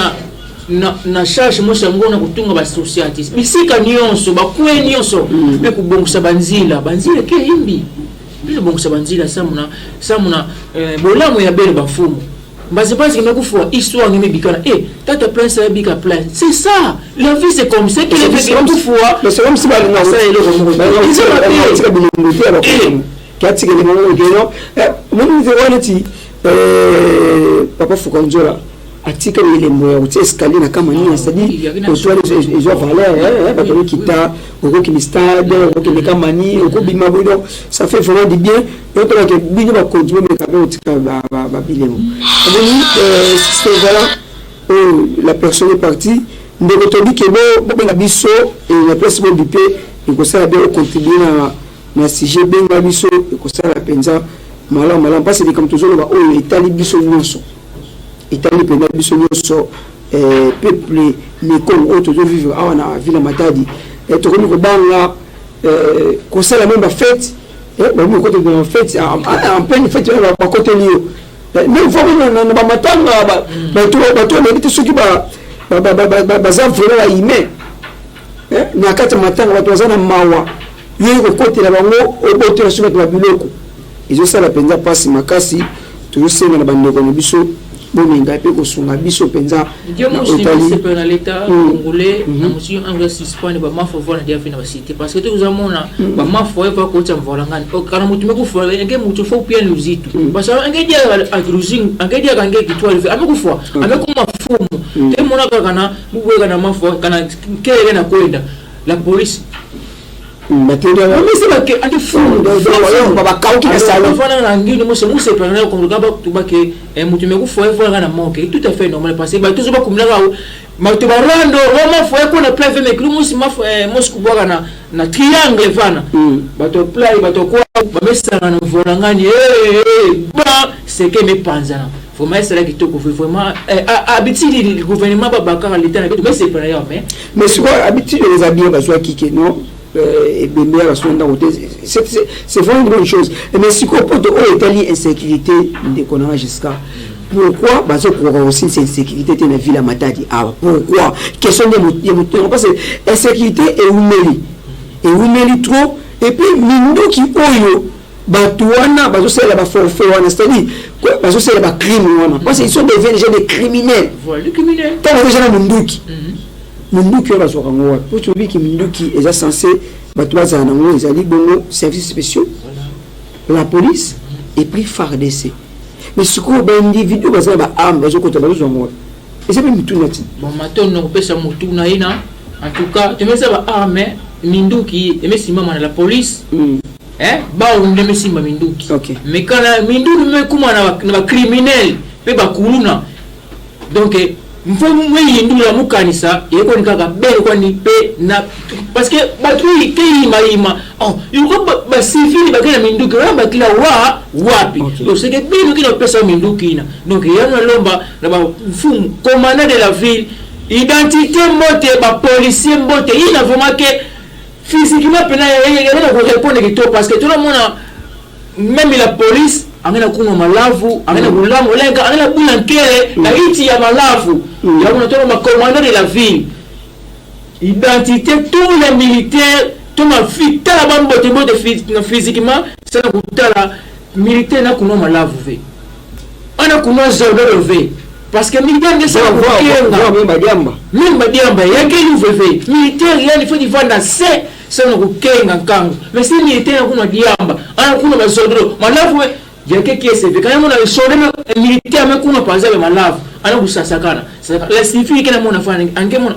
Speaker 9: na charge mo sango na kutunga ba society bisika nyonso ba kwe nyonso be kubongusa banzila ke imbi bile bongusa banzila samuna bolamu ya bele bafumu base parce que nakufua histoire ngeme bikana tata plan ça bika plan c'est ça la vie c'est comme ça que les gens nakufua
Speaker 1: mais c'est comme si ba na ça ile ko mo ba kati ke mo ngeno mo ni zero neti papa Fukonzola atika ile moya uti escalier na kama nini c'est-à-dire ils ont valeur ba ko kita oko ki stade oko ki kama nini oko bima bodo ça fait vraiment du bien donc là que bino ba continuer mais ka utika ba bilemo c'est voilà la personne est partie ndeko tobi ke bo na biso et la place bon du paix et que ça bien contribuer na sujet benga biso et que ça la penza malam parce que comme toujours ba o etali biso nyonso etali penza biso nyonso peuple les comme autres vivre à na ville Matadi et to ko banga ko ça la même fête ba mo côté de fête en pleine fête ba côté lio mais vraiment na ba matanga ba to na biti soki ba za vraiment la ime na kati matanga ba to na mawa yeko côté la bango oboto na soki ba biloko izo sala penza pasi makasi to senga na bandeko na biso bomenga pe ko sunga biso penza
Speaker 9: Dieu mo si c'est pour l'état congolais na monsieur anglais suspend ba mafo vona dia fina ba cité parce que tu nous amona ba mafo va ko tsa mvolangani o kana mutu me ku fo ngeke mutu fo pia luzitu parce que ngeke dia a cruising ngeke dia kange kitwali ame ku fo ame ku mafumu te mona kana buwe kana mafo kana kele na kwenda la police
Speaker 1: matenda
Speaker 9: mais c'est pas que ande fou
Speaker 1: baba kauki na salon
Speaker 9: fana na ngini mo se preneur comme gaba to ba ke mutu me ku fo va na manque tout à fait normal parce que ba tout ba kumla ga ma to ba rando ma fo ko na play me klu mo si ma mo sku bwa na triangle vana ba to play ba to ko ba mesa na volangani ba c'est que me panzana faut mettre ça qui to ko vraiment habitude du gouvernement ba bakara l'état na mais c'est preneur
Speaker 1: mais c'est quoi habitude les habits ba soit kike non et bien c'est vraiment une bonne chose mais si qu'on peut étaler insécurité de qu'on jusqu'à pourquoi parce que aussi cette insécurité dans la ville à Matadi pourquoi question de moutons parce que insécurité et umeli trop et puis mindo qui oyo batuana bazo c'est la forfait wana c'est-à-dire quoi bazo c'est la crime wana parce qu'ils sont devenus des criminels
Speaker 9: voilà les criminels
Speaker 1: tant que gens munduki munduki wa bazo kangoa pour trouver que munduki est censé batwaza na ngo ezali bongo services spéciaux la police et puis FARDC mais ce qu'on ba individu baza ba arme bazo kota bazo ngo et c'est pas mutu nati
Speaker 9: bon maton no pesa mutu na ina en tout cas tu mets ça ba arme minduki et mais si maman la police ba on me simba minduki
Speaker 1: okay
Speaker 9: mais quand minduki me kuma na criminel pe ba kuluna donc mfo mwe yindula mukanisa yeko nikaka be ko ni pe na parce que batui ke ima yuko ba civil ba kana minduki ba kila wapi donc c'est que bino kina pesa minduki na donc yana lomba na ba mfumu commandant de la ville identité mote ba policier mote il a vraiment que physiquement pena yana ko répondre que parce que tout le monde même la police angena kuno malavu angena bulamu lenga angena bulankele na iti ya malavu ya unatoka ma commandant de la ville identité tous les militaires tout ma fitala bambote bote physiquement c'est na kutala militaire na kuno malavu ve ana kuno zodoro ve parce que militaire ne sait pas même badiamba yake yuve militaire yani faut divanda c'est na kukenga kangu mais si militaire kuna diamba ana kuno mazodoro malavu yake kiese quand on a le soldat militaire mais kuna par exemple malavu ana kusasakana la civil kana mona fana angemona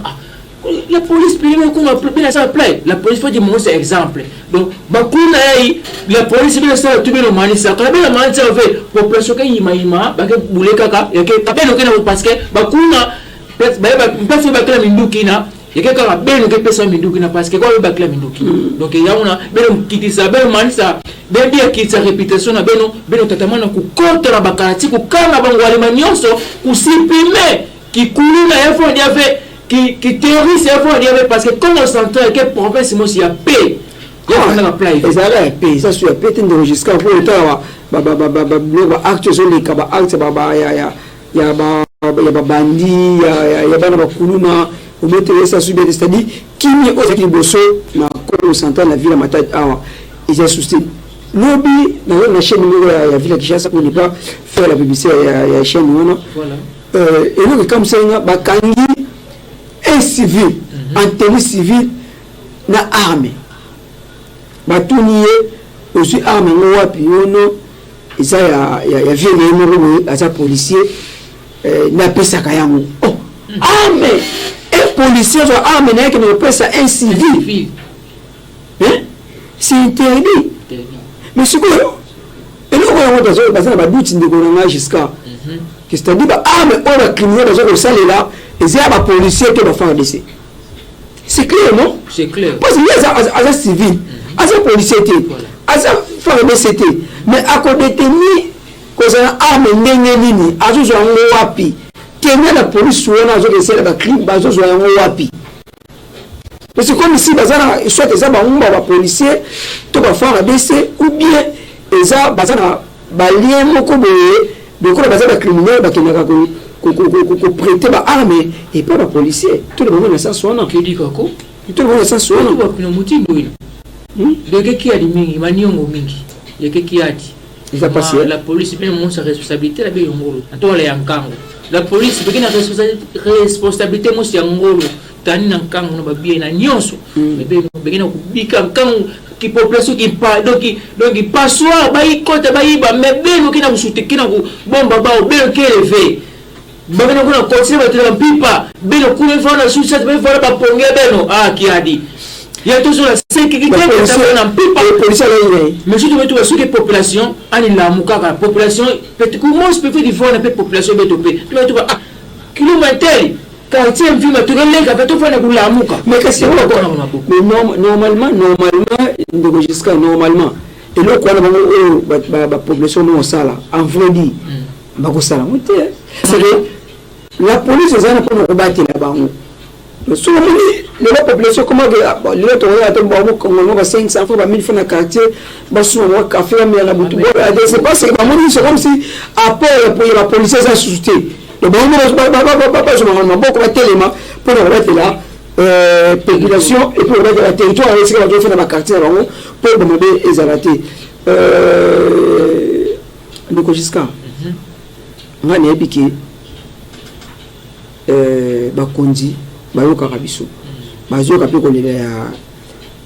Speaker 9: la police pile kuna bien ça play la police faut dire mon exemple donc bakuna yai la police bien ça tu bien le manisa quand bien le manisa fait population ka ima ba ke buleka ka yake tabeno kana parce que bakuna ba fait ba kala minduki na yake ka beno ke pesa minduki na parce que quoi ba kala minduki donc yauna beno kitisa beno manisa bebi akitsa réputation na beno tatamana ku contre la bakarati ku kanga bango alima nyonso ku supprimer ki kuluna effort dia fait qui terroriste effort dia fait parce que comme on s'entend que province mo si a paix ya na apply
Speaker 1: ça la paix ça sur paix tende jusqu'à pour le temps ba acte sur les kaba acte ba ya ba bandi ya bana ba kuluna au mettre ça sur bien c'est-à-dire qui ni aux bosso na ko s'entend la ville à Matadi awa ils ont soutenu lobby dans la chaîne numéro ya ville Kinshasa pour ne pas faire la publicité ya chaîne numéro et donc comme ça ba kangi un civil en tenue civile na armée ba tunier aussi armée ngo wapi yono isa ya ville numéro asa policier n'a pas ça kayango. Oh, ah mais un policier soit armé n'a que ne pas ça un civil. Hein? C'est interdit. Mais ce que et nous on va faire ça va doute de gouvernement jusqu'à que c'est-à-dire ah mais on va criminel dans ça là et c'est un policier qui va faire décès. C'est clair non? C'est clair. Parce que les agents civils, agents policiers, agents femmes CT, mais à côté de nous, quand on a arme n'engagé, agents ont wapi, tenir la police sur un agent de celle de crime, agents ont wapi. C'est comme ici, soit des agents va policier, tout va faire décès ou bien les agents balien moko boye, donc on va faire criminel, bah qui n'a qu'on prêter ba armée et pas ba policier tout le monde est sans soin qui dit quoi tout le monde est sans soin tout va kuna mutimbo ina de qui a dit mingi maniongo mingi ya qui a dit il va passer la police bien mon sa responsabilité la bien ngolo atola ya nkango la police bien na responsabilité mo si ngolo tani na nkango no ba bien na nyonso bien na kubika nkango qui population qui pas donc il passe ba y côté ba y ba mais bien qui na kusute qui na bomba ba bien qui élevé bagana kuna continue batela pipa bino kuna fona suicide bino fona ba ponge beno qui a dit il y a toujours la sécurité que na pipa police là mais surtout tu vois que population ani la muka la population peut comment se peut faire fona pe population betopé tu vois kilomètre quartier vie ma tu lenga peut to fona kula muka mais qu'est-ce que normalement ndeko jusqu'à normalement et là quoi ba population non ça là en vrai dit ba ko sala monte c'est la police est là pour nous combattre là-bas. Sur la population, comment les autres ont 500 francs, 1000 francs dans le quartier, un café, c'est pas c'est comme si après la police a soutenu. Donc, pour nous là, population et pour la territoire, c'est ce qu'on a fait dans le quartier pour demander les arrêtés. Donc, jusqu'à on a piqué. Bakondi bayoka kabiso bazoka pe kolela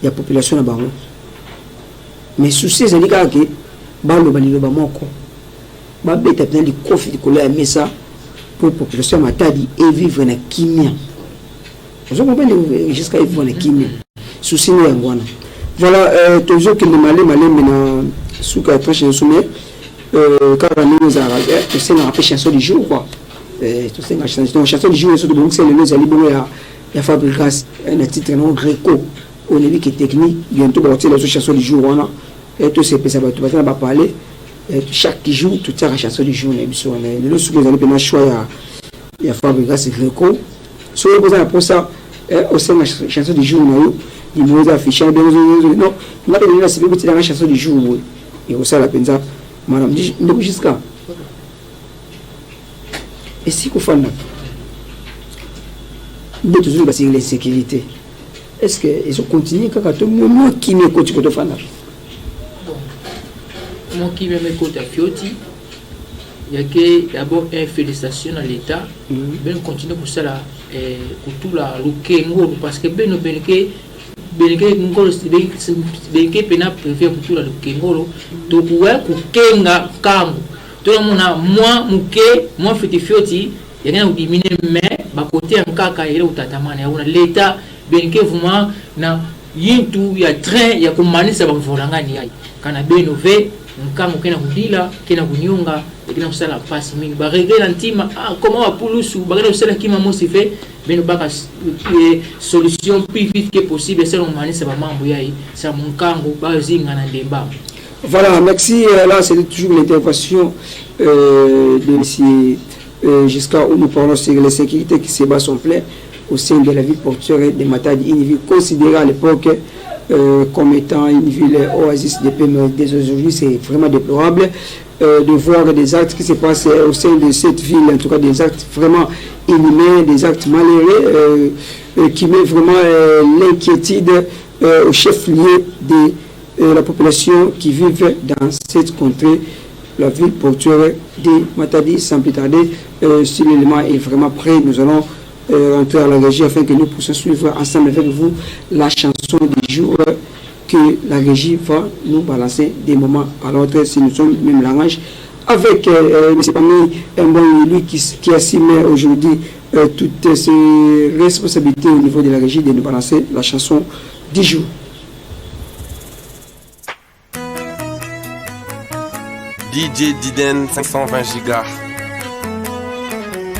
Speaker 1: ya population na bango mais souci ezali kaka ke baloba liloba moko babeta pena likofi likolo ya mesa pour population ya matadi evivre na kimia ozo comprendre jusqu'à vivre na kimia souci no yango wana voilà toujours que le malé na suka trash na sommet kaka ni za raga c'est na pe chanson du jour quoi tout ça la chanson du jour surtout donc c'est le nos ali bon ya Fabricas un titre non Greco on est qui technique bientôt va la chanson du jour on a et tout c'est ça va parler chaque jour tout ça la chanson du jour on le sous les ali bien choix ya Fabricas Greco sur le besoin pour ça au sein la chanson du jour on a il nous affiche non on a donné la c'est petit la chanson du jour et au ça la penza madame dit jusqu'à et si qu'on fait toujours parce que l'insécurité est-ce que ils ont continué quand tout le monde qui me coach quand on fait
Speaker 9: moi qui me coach à Fioti il y a que d'abord une félicitation à l'État ben continuer pour ça là pour tout la lokengo parce que ben ngolo benke pena préfère pour tout la lokengo donc ouais pour kenga kango tout le monde a moi fait fioti il y a un diminué mais ba côté en kaka ile utatamana yaona l'État benke vraiment na yintu ya train ya kumanisa ba mvolangani yai kana benove nkango kena kudila kena kunyonga kena kusala passe mingi ba régler ntima comment wa pulusu ba kena kusala kima mosi fait beno baka solution plus vite que possible c'est on manisa ba mambo yai sa munkango ba zinga na ndemba.
Speaker 1: Voilà, merci. Là, c'est toujours l'intervention de ici jusqu'à où nous parlons sur les sécurités qui se battent son plein au sein de la ville portuaire de Matadi, une ville considérée à l'époque comme étant une ville oasis de paix. Dès aujourd'hui, c'est vraiment déplorable de voir des actes qui se passent au sein de cette ville, en tout cas des actes vraiment inhumains, des actes malheureux qui mettent vraiment l'inquiétude au chef-lieu de la population qui vit dans cette contrée, la ville portuaire de Matadi. Sans plus tarder, si l'élément est vraiment prêt, nous allons rentrer à la régie afin que nous puissions suivre ensemble avec vous la chanson du jour que la régie va nous balancer des moments à l'autre si nous sommes même langage. avec M. Pami, lui qui assume aujourd'hui toutes ses responsabilités au niveau de la régie, de nous balancer la chanson du jour.
Speaker 10: DJ Diden 520 gigas.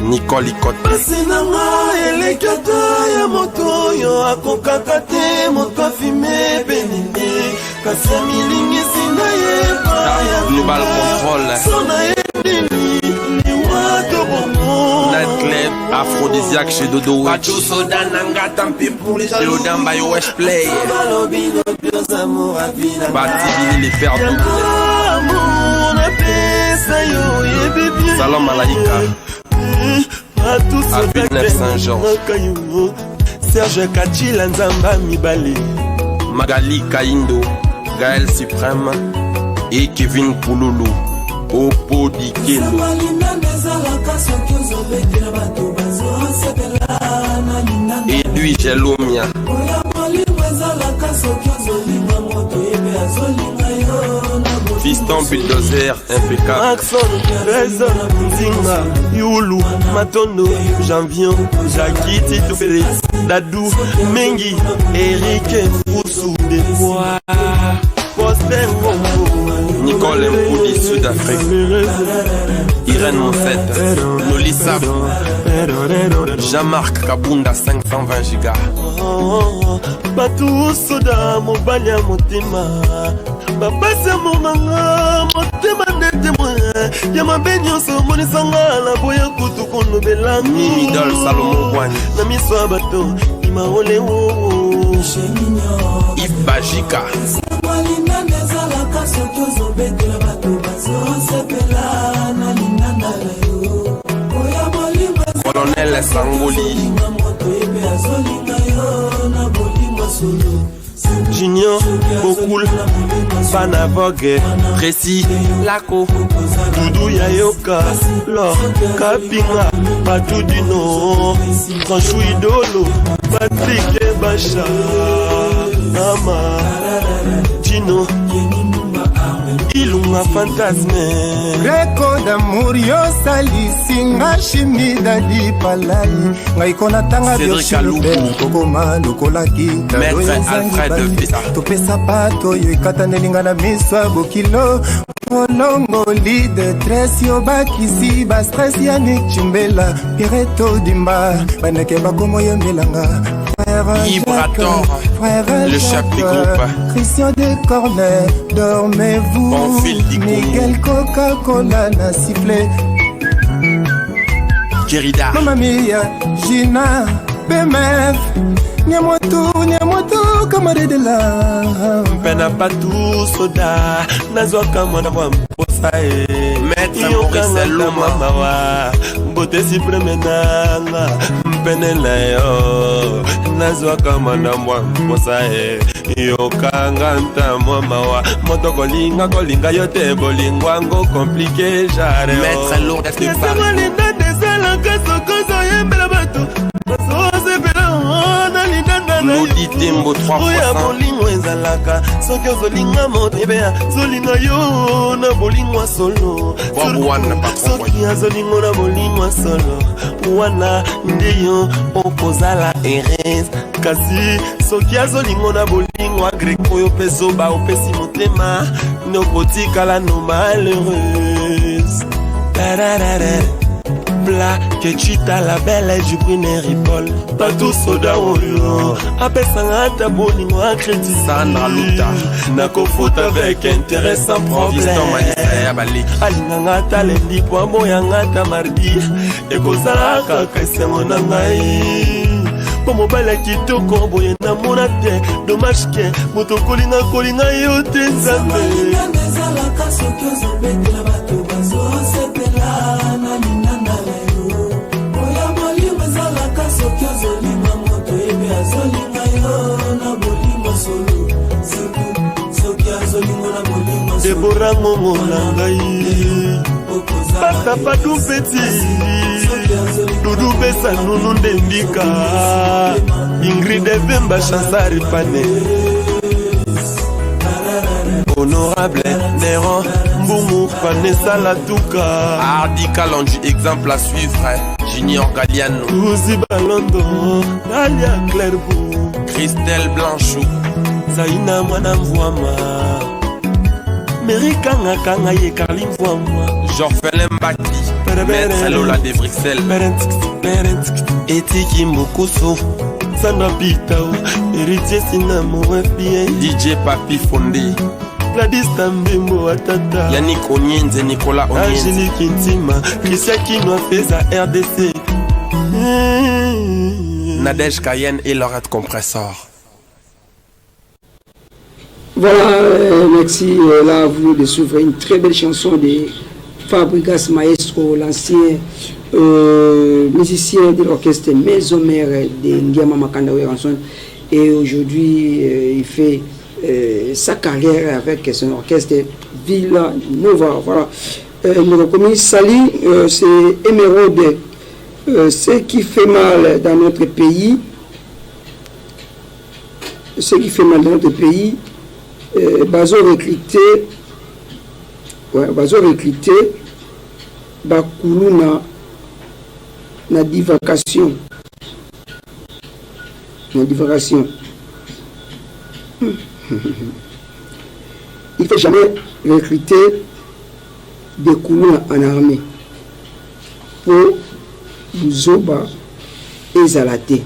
Speaker 10: Nicole Icotte.
Speaker 11: Sinama elekata ya moto yo akokaka te moto afime benini kasi milingi sina ye
Speaker 10: Global Control.
Speaker 11: Sona edini liwato bomo
Speaker 10: Nightclub aphrodisiaque chez Dodo Witch.
Speaker 11: Pacho soda nanga tampi pour les
Speaker 10: jaloux. Yodan by Wesh Play. Batibili les fers doubles. Salam Malaika. Abinef Saint-Georges.
Speaker 11: Serge Kachila Nzamba Mibali.
Speaker 10: Magali Kaindo, Gaël Suprême et Kevin Pouloulou. Opo Dikelo. Edouard Gelomia. Fiston Bulldozer impeccable.
Speaker 11: Maxon, Rezon, Zinga, Yulu, Matondo, Janvion, Jackie, Tito Félix, Dadou, Mengi, Eric, Moussou, Despois, Posten Combo,
Speaker 10: Nicole Mpoudi, Sud-Afrique. Irène Monsette, Nolissa, Jean-Marc Kabunda, 520 gigas.
Speaker 11: Batou Soda, Mobanya Motema. Papa c'est mon manga, motema nete moi. Yama benyo so moni sanga la boya kutu kono belami.
Speaker 10: Idol Salomon Wani.
Speaker 11: Na miswa bato, ima ole wo.
Speaker 10: Yves Bajika. Colonel Sangoli.
Speaker 11: Junior, Bokul, Panavogue,
Speaker 10: Précis,
Speaker 11: Lako, Doudou Yayoka, Lor, Kapinga, Patou du Nord, Franchou Idolo, Patrick Bacha, Nama, Gino, Ilunga Fantasme.
Speaker 3: Reko d'amour yo salisi nga chimie dadi palai ngai kona tanga
Speaker 10: Cédric
Speaker 3: kokoma lokolaki
Speaker 10: Maître Alfred Pisa.
Speaker 3: topesa pato yo ekatandelinga na miso ya bokilo olongoli de tres yo bakisi bastres ya nichumbela pireto dimba baneke bakomoyembelanga
Speaker 10: Vibrator, le chef du groupe.
Speaker 3: Christian de Cornet, dormez-vous. Miguel Coca-Cola n'a sifflé.
Speaker 10: Kerida.
Speaker 3: Mamma mia, Gina, BMF. Nyamoto, camarade de la.
Speaker 11: Pena Patou Soda, Nazoka Manawa Posae.
Speaker 10: Maître Maurice
Speaker 11: Loma, Bote si premenanga, Penela yo, Nazoka Manawa Posae. Yokanga nta mama moto kolinga yote bolingwango compliqué jare.
Speaker 10: Maître Lourdes de Paris. Lodi Tembo 3
Speaker 11: Oya bolingo ezalaka soki ozolinga motebea zolinga yo na bolingwa solo soki azolingo na bolingwa solo wana nde yo okozala erese kasi soki azolingo na bolingwa greko oyo mpe zoba opesi motema nokotikala no malheureuse. Bla que chita la belle du Brunner Paul Patou Soda oyo apesanga ta bolingo a crédit
Speaker 10: Sandra Luta
Speaker 11: nako foot avec intérêt sans problème alinganga ta lendi po moyanga ta mardi ekozala kaka esengo na ngai po mobala kitoko boye na mona te dommage ke moto kolinga yo te nzambe Deborah Ngongo na ngai Pata Padou Petit Doudou Besa Nunu Ndembika Ingrid Vemba Chansari Pane Honorable Néron Mbungu Vanessa Latuka
Speaker 10: Hardy Kalanji, exemple à suivre, Junior Galliano,
Speaker 11: Uzi Balondo, Dalia Clairvaux,
Speaker 10: Christelle Blanchot,
Speaker 11: Zaina Mwana Mvwama, Merikanga Kanga Ye Carline Mvwama,
Speaker 10: Jorfelin Mbaki, Maître Lola de Bruxelles,
Speaker 11: Etiki Mokoso, Sandra Pitao, Héritier Sinamo FBI,
Speaker 10: DJ Papi Fondé,
Speaker 11: Gladys Tambembo Atata,
Speaker 10: Yannick Onyenze, Nicolas Onyenze,
Speaker 11: Angélique Intima, Christian Kinoa Feza RDC,
Speaker 10: Nadège Cayenne et Laurette Compressor.
Speaker 1: Voilà, merci. Là, vous venez de suivre une très belle chanson de Fabregas Maestro, l'ancien musicien de l'orchestre Maison Mère de Ndiama Makanda Ranson. Et aujourd'hui, il fait sa carrière avec son orchestre Villa Nova. Voilà. Notre commis Sali, c'est Émeraude. Ce qui fait mal dans notre pays, Bazo recruté, Bakulu na divagation. Il ne faut jamais recruter des coulons en armée pour Zoba et Zalaté.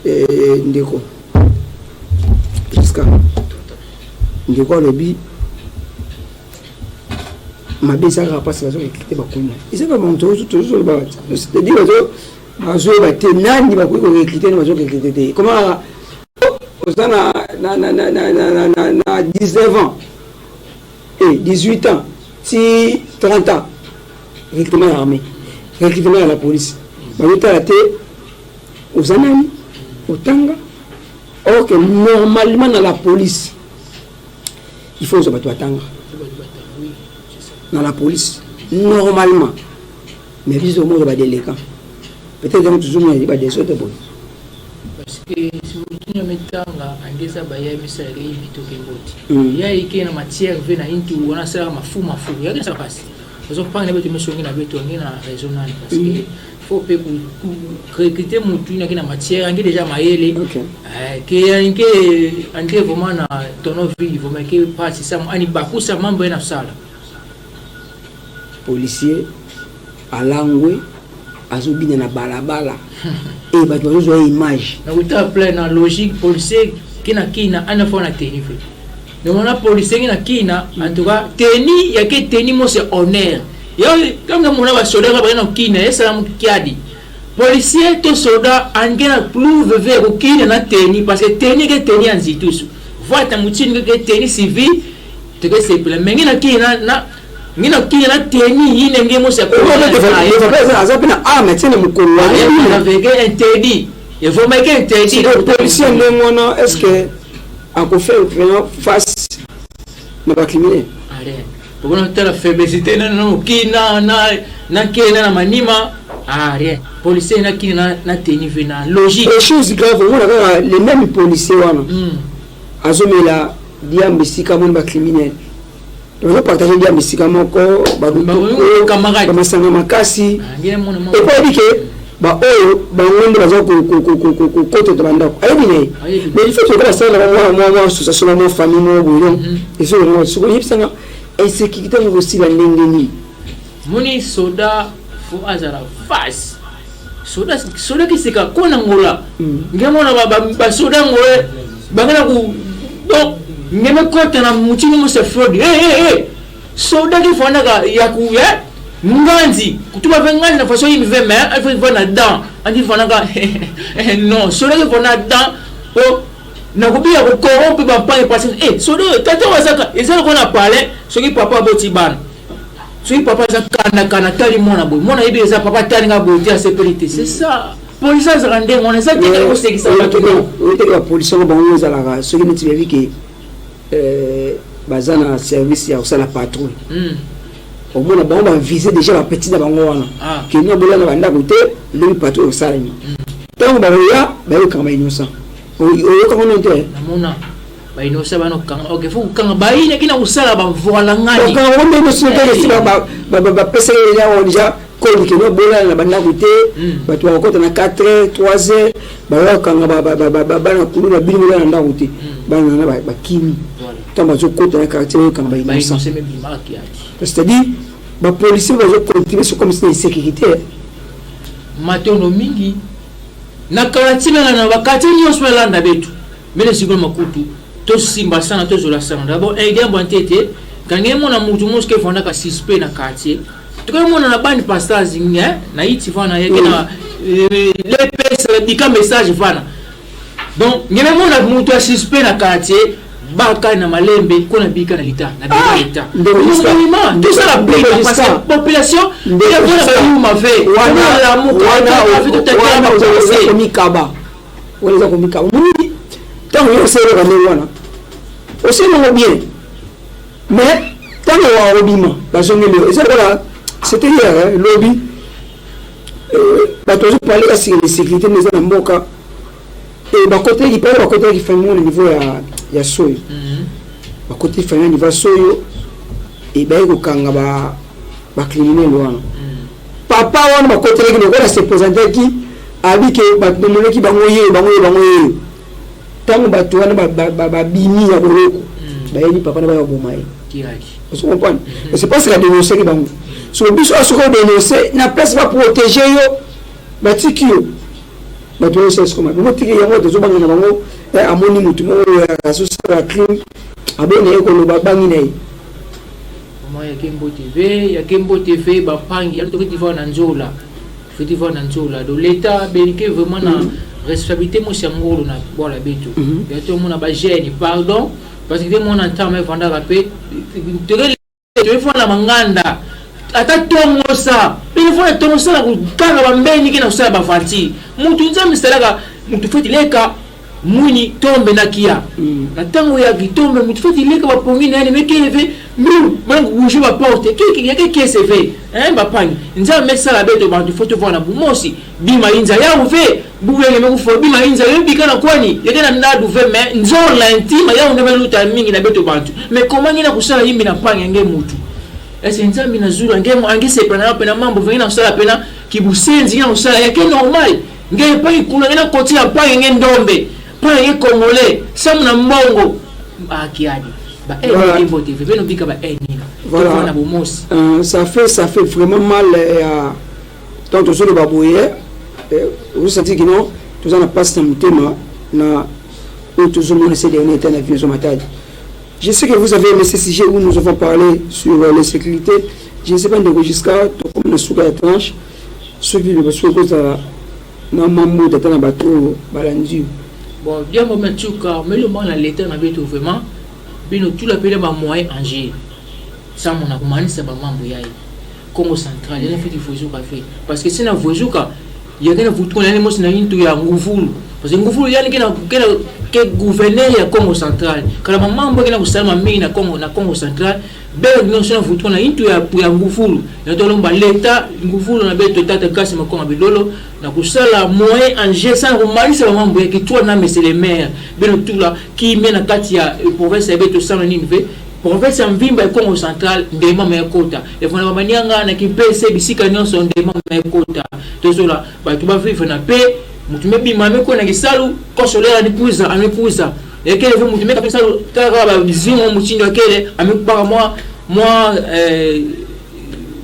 Speaker 1: Ndeko. Jusqu'à Ndeko le bi. Ma besa rapaz va recruter Bakuna. Il s'est pas monté toujours ba. C'est-à-dire bazo ba tenani ba ko recruter bazo recruter. Comment on a 19 ans et 18 ans, si 30 ans, recrutement à l'armée, recrutement à la police. Bazo la té aux années, au Tanga. Or que normalement dans la police, il faut se battre à Tanga. Dans la police, normalement. Mais plus au monde va déléguer. Peut-être que toujours il y a des autres.
Speaker 9: Parce que si vous tenez metanga angeza baya misali bitoke ngoti. Ya ike na matière ve na intu wana sala mafu ya kisa pasi. Parce que pas na beto mesongi na beto ngina raisonnable parce que faut pe recruter mutu na kina matière angi déjà maele. Que ange vraiment na tono vie vraiment que parti ça ani bakusa mambo na sala.
Speaker 1: Policier alangwe azobina na balabala et ba dozo image
Speaker 9: na uta plein na logique policier kina ana fona tenir mais on a policier kina en tout cas teni ya ke teni mo c'est honneur ya comme mon ba soldat ba na kina esa mu kiadi policier to soldat angena plus veve ko kina na teni parce que teni ke teni anzi tous voit ta mutini ke teni civil te que c'est plein mais kina na ngina kina teni yine ngemo se ko
Speaker 1: mais tiens mon colloque
Speaker 9: avec interdit il faut mettre interdit
Speaker 1: le policier non est-ce que on peut faire face na ba criminel
Speaker 9: allez pour on telle faiblesse non kina na kina na manima rien policier na kina na teni vena logique
Speaker 1: les choses graves on a les mêmes policiers wana azomela dia mbisika mon ba criminel. On va partager bien médicaments camarades masanga makasi et pas dit que ba on va faire côté de banda mais il faut que ça moi association moi famille moi boulon et ça on se connaît ça et c'est qui est aussi la ndengeni
Speaker 9: moni soda fo azara face soda qui c'est ka kona ngola ngemona ba soda ngoe bangana ku donc ngeme kota na mutini mo se fraud soda ki fona ka yakuya nganzi kutuba venganzi na façon il veut mais il faut voir là-dedans andi fona ka non soda ki fona dedans oh na kubia ko corrompe ba pa parce soda tata wasaka ezala ko na parler soki papa botiban soki papa za kana tali mona boy mona ibe za papa tali nga boy dia sécurité c'est ça police ça rende on ça qui est aussi qui ça va tout
Speaker 1: la police on bon za la soki ne tivevi que bazana service ya osala patrouille au moins on va viser déjà la petite bango wana que nous bola na banda côté le patrouille osala ni tant ba ya ba yo kama innocent o ko non te
Speaker 9: mona ba innocent ba no kanga ok faut kanga ba ina kina usala ba voila ngani
Speaker 1: donc on est sur le ba pesa ya on déjà ko ki no bola na banda côté ba tu encore na 4h 3h ba kanga ba na kulu na bini na nda côté ba na ba kimi tamba zo côté na quartier kanga ba innocent c'est-à-dire ba policier va continuer sur comme c'est sécurité
Speaker 9: matono mingi na quartier na ba quartier nyonso landa betu mele sigolo makutu to simba sana to zola sana d'abord idée bon tete quand ngemo na mutu moske fonda ka suspect na quartier to ko mona na bani pastage nya na iti fana yake na les pesa dika message fana donc ngemo na mutu suspect na quartier baka na malembe ko na bika na lita na bika lita tout ça la brique parce que population il y a pas ma fait wana la muka fait tout à
Speaker 1: comme kaba wala comme kaba tant que c'est le wana aussi non bien mais tant que robima la zone et ça voilà c'était hier lobby bah toujours parler de sécurité mais en mboka et bah côté qui parle côté qui fait mon niveau ya soyo bah côté fait niveau soyo et bah ko kanga ba criminel wana papa wana bah côté qui ne se présenter qui abi que bah demonder qui bangoye tant bato wana ba bimi ya boroko ba yeli papa na ba bomai vous comprenez c'est pas ça la dénoncer ki bango so biso asoko dénoncer na place va protéger yo ba tikio ba to c'est comme ba tiki yango to banga na bango amoni mutu mo ya social crime abone ko lo ba bangi nei
Speaker 9: moi ya Kembo TV ba pangi ya to ki va na nzola fiti va na nzola do l'état benike vraiment na responsabilité mo sangolo na bola beto ya to mona ba gêne pardon parce que mon entend me vendre rapé te faut la manganda ata tongo ça il faut tongo ça la kanga ba mbeni kina usala ba fanti mutu nzambi salaka mutu fiti leka muni tombe na kia na tango ya gitombe mutu fiti leka ba pongi na ne mekeve mu mangu bouger ba porte qui se fait hein ba pangi nzambi sala beto ba tu faut voir na bumosi bima inza ya uve buwenge mekufa bima inza yebika na kwani yekena ndadu ve mais nzola intima ya undebe luta mingi na beto bantu mais comment ngina kusala yimbi na pangi nge mutu ese nzambi na zulu ngemo angise pena pena mambo vengina kusala pena kibusenzi ngina kusala yake normal nge pangi kuna ngina koti ya pangi nge ndombe pangi kongole samu na mbongo akiadi ba Kembo TV veno bika ba nina
Speaker 1: voilà
Speaker 9: na bomosi
Speaker 1: ça fait vraiment mal à tant que le babouye vous sentez que non tout en passe dans le thème na tout le monde essaie de donner un avis sur ma taille. Je sais que vous avez aimé ce sujet où nous avons parlé sur les sécurités. Je ne sais pas de jusqu'à comme le souka étrange celui de parce que ça na mamou de dans bateau balandi.
Speaker 9: Bon bien moment souka mais le monde à l'état na beto vraiment bino tout la pele ba moyen Angers ça mon a commencé ça ba mambo yayi Congo central il a fait du voyouka fait parce que c'est na voyouka il y a des voutons les mots na into ya nguvulu parce que nguvulu yani que gouverneur ya Congo central quand mambo kena kusema mingi na Congo central bel non sona voutons na into ya nguvulu na to lomba l'état nguvulu na beto tata kasi makonga bilolo na kusala moyen Angers ça romalisa ba mambo ya kitwa na monsieur le maire beno tout là qui mena kati ya province ya beto sana nini ve province ya Mvimba Congo central ndema mekota e fona bamanyanga na kipese bisika nyonso ndema mekota tozola ba tuba vivre na paix mutu mebima meko na kisalu kosolera amekuza ekele ve mutu meka kisalu taka ba bizingo mutindo akele amekubaka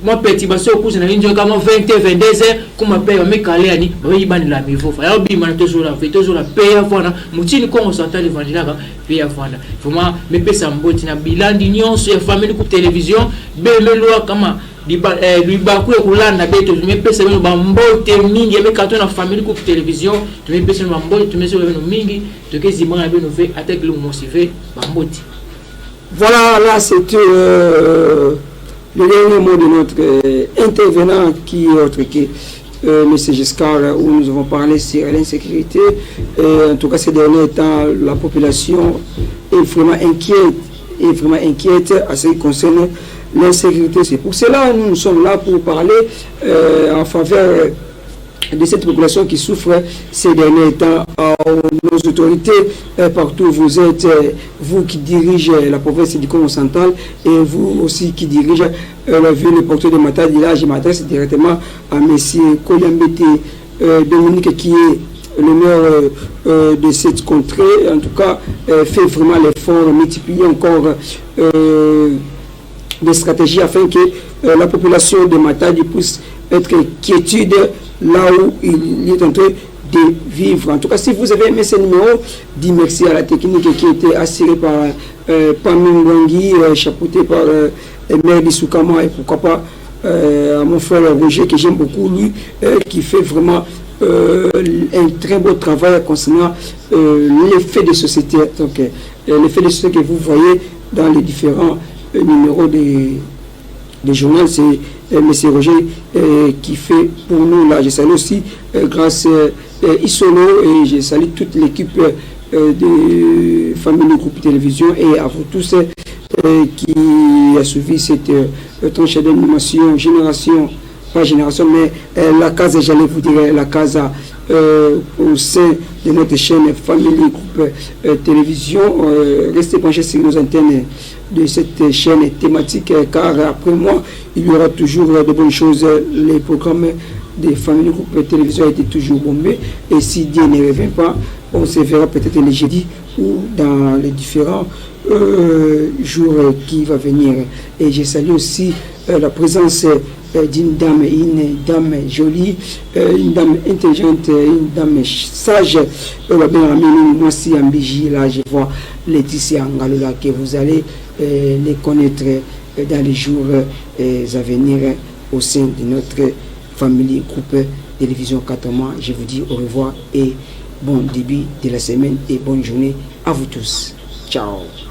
Speaker 9: moi petit baso kuza na linjo kama 20-22 kuma paix amekale ani ba yibani la mivofa ya bima tozola fe tozola paix ya fona mutini Congo central evangelaka paix ya fona vraiment mepesa mboti na bilandi nyonso ya famille ku télévision bemelwa kama libaku ya kulanda beto tumepesa beno bambote mingi yamekato na famille ku télévision tumepesa bambote tumesa beno mingi tokezimana beno fait attaque le motivé bambote.
Speaker 1: Voilà, là c'était le dernier mot de notre intervenant qui est autre que M. Giscard, où nous avons parlé sur l'insécurité. En tout cas, ces derniers temps, la population est vraiment inquiète à ce qui concerne l'insécurité. C'est pour cela que nous sommes là pour parler en faveur de cette population qui souffre ces derniers temps. Nos autorités, partout où vous êtes, vous qui dirigez la province du Congo central et vous aussi qui dirigez la ville porteur de Matadi, là je m'adresse directement à M. Koyambete Dominique qui est le maire de cette contrée. En tout cas, fait vraiment l'effort, multiplier encore des stratégies afin que la population de Matadi puisse être quiétude là où il est en train de vivre. En tout cas, si vous avez aimé ce numéro, dis merci à la technique qui était assurée par Pamine Ngwangi, chapeauté par maire d'Issoukama et pourquoi pas à mon frère Roger que j'aime beaucoup, lui, qui fait vraiment un très beau travail concernant l'effet de société. Donc, l'effet de société que vous voyez dans les différents numéros des journaux, c'est M. Roger qui fait pour nous là. Je salue aussi grâce Isolo et je salue toute l'équipe de Famille Groupe Télévision et à vous tous qui a suivi cette tranche d'animation génération, pas génération, mais la case, j'allais vous dire, la case au sein de notre chaîne Famille Groupe Télévision. Restez branchés sur nos antennes de cette chaîne thématique car après moi il y aura toujours de bonnes choses. Les programmes des Familles Groupe Télévision ont été toujours bombés et si Dieu ne revient pas, on se verra peut-être les jeudis ou dans les différents jours qui va venir. Et je salue aussi la présence d'une dame jolie, une dame intelligente, une dame sage. Moi aussi en Biji, là je vois Laetitia Ngalola que vous allez les connaître dans les jours à venir au sein de notre Famille Groupe Télévision 4 mois. Je vous dis au revoir et bon début de la semaine et bonne journée à vous tous. Ciao.